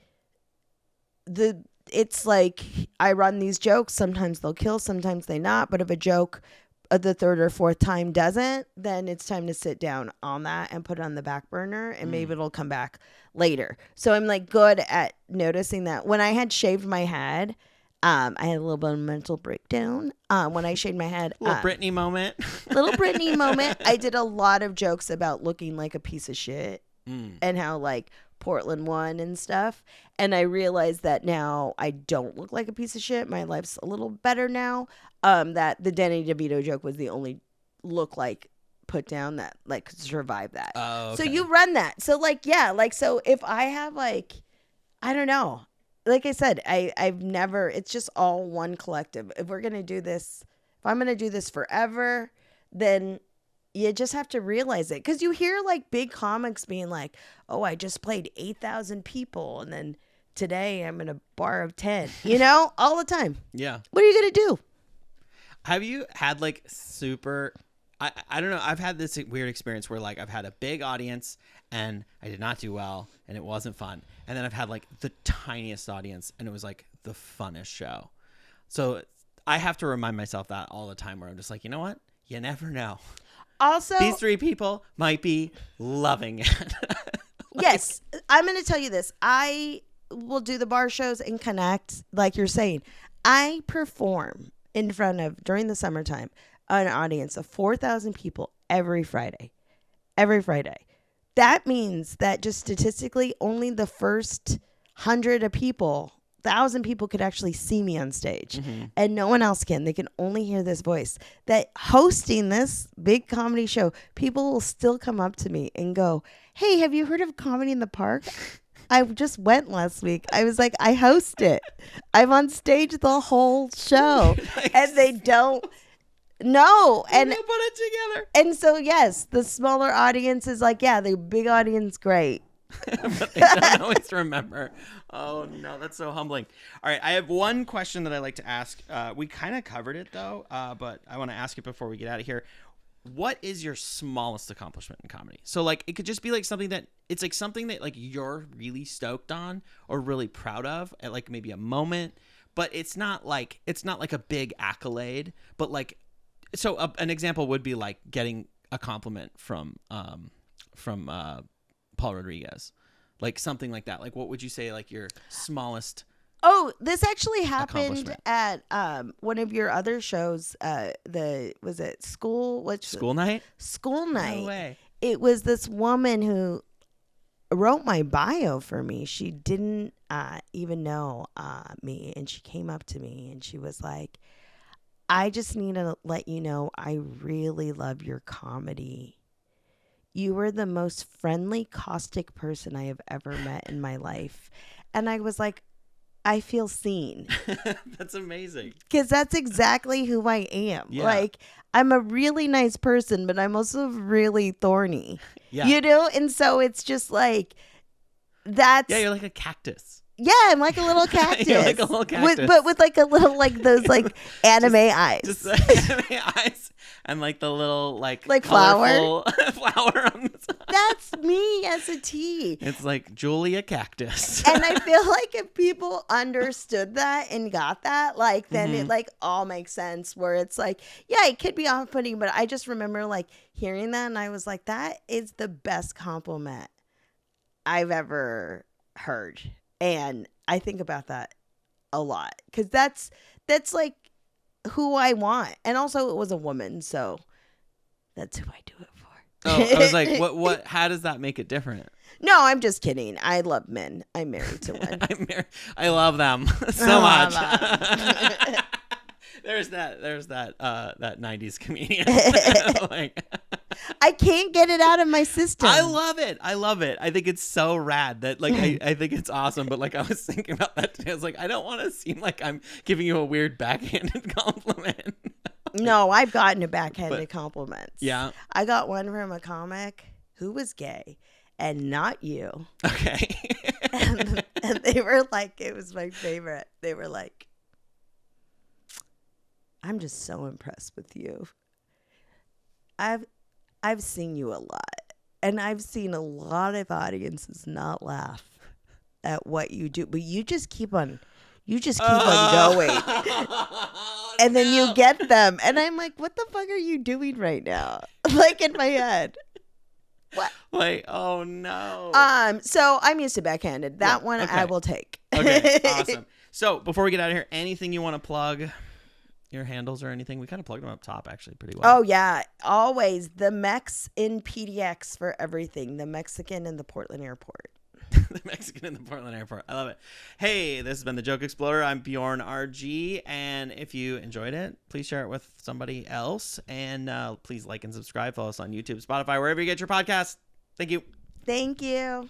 it's like I run these jokes. Sometimes they'll kill, sometimes they not. But if a joke the third or fourth time doesn't, then it's time to sit down on that and put it on the back burner, and maybe it'll come back later. So I'm like good at noticing that. When I had shaved my head, I had a little bit of a mental breakdown. When I shaved my head, Little Britney moment. little Britney moment. I did a lot of jokes about looking like a piece of shit and how like Portland won and stuff. And I realized that now I don't look like a piece of shit. My life's a little better now. That the Danny DeVito joke was the only look like put down that like could survive that. Oh, okay. So you run that. So like, yeah, like, so if I have like, I don't know, like I said, I've never, it's just all one collective. If we're going to do this, if I'm going to do this forever, then you just have to realize it. Because you hear like big comics being like, oh, I just played 8,000 people. And then today I'm in a bar of 10, you know, all the time. Yeah. What are you going to do? Have you had like super, I don't know, I've had this weird experience where like I've had a big audience and I did not do well and it wasn't fun. And then I've had like the tiniest audience and it was like the funnest show. So I have to remind myself that all the time where I'm just like, you know what? You never know. Also, These three people might be loving it. yes, I'm going to tell you this. I will do the bar shows and connect, like you're saying. I perform in front of, during the summertime, an audience of 4,000 people every Friday. Every Friday. That means that just statistically, only the first 1,000 people could actually see me on stage. And no one else can. They can only hear this voice. That hosting this big comedy show, people will still come up to me and go, hey, have you heard of Comedy in the Park? I just went last week. I was like, I host it. I'm on stage the whole show. And they don't know. And They put it together. and so, yes, the smaller audience is like, yeah, the big audience, great. But they don't always remember. Oh no, that's so humbling. All right, I have one question that I like to ask. We kind of covered it though, but I want to ask it before we get out of here. What is your smallest accomplishment in comedy? So like it could just be like something that it's like something that like you're really stoked on or really proud of at like maybe a moment, but it's not like a big accolade, but like so an example would be like getting a compliment from Paul Rodriguez, like something like that. Like what would you say like your smallest? Oh, this actually happened Accomplishment. at one of your other shows. Was it school? School night? School night. No way. It was this woman who wrote my bio for me. She didn't even know me, and she came up to me and she was like, I just need to let you know I really love your comedy. You were the most friendly, caustic person I have ever met in my life. And I was like, I feel seen. That's amazing. Because that's exactly who I am. Yeah. Like, I'm a really nice person, but I'm also really thorny. Yeah. You know? And so it's just like, that's. Yeah, you're like a cactus. Yeah, I'm like a little cactus. You're like a little cactus. But with like a little, like those like anime eyes. Just anime eyes and like the little like flower? colorful flower on the side. That's me as a T. It's like Julia Cactus. And I feel like if people understood that and got that, like, then it like all makes sense where it's like, yeah, it could be off-putting, but I just remember like hearing that and I was like, that is the best compliment I've ever heard. And I think about that a lot because that's like who I want. And also it was a woman. So that's who I do it for. Oh, I was like, what? How does that make it different? No, I'm just kidding. I love men. I'm married to one. I love them so much. There's that 90s comedian. Like, I can't get it out of my system. I love it. I think it's so rad that like I think it's awesome. But like I was thinking about that today. I was like, I don't want to seem like I'm giving you a weird backhanded compliment. No, I've gotten a backhanded compliments. Yeah. I got one from a comic who was gay and not you. Okay. and they were like, it was my favorite. They were like, I'm just so impressed with you. I've seen you a lot, and I've seen a lot of audiences not laugh at what you do, but you just keep on going. And then you get them, and I'm like, what the fuck are you doing right now? Like in my head. What? Like, oh no. So I'm used to backhanded. That one okay. I will take. Okay, awesome. So before we get out of here, anything you want to plug? Your handles or anything? We kind of plugged them up top actually pretty well. Oh yeah, always the Mex in PDX for everything. The Mexican in the Portland airport. The Mexican in the Portland airport. I love it. Hey, this has been the Joke Exploder. I'm Bjorn RG, and if you enjoyed it, please share it with somebody else, and please like and subscribe. Follow us on YouTube, Spotify, wherever you get your podcasts. Thank you. Thank you.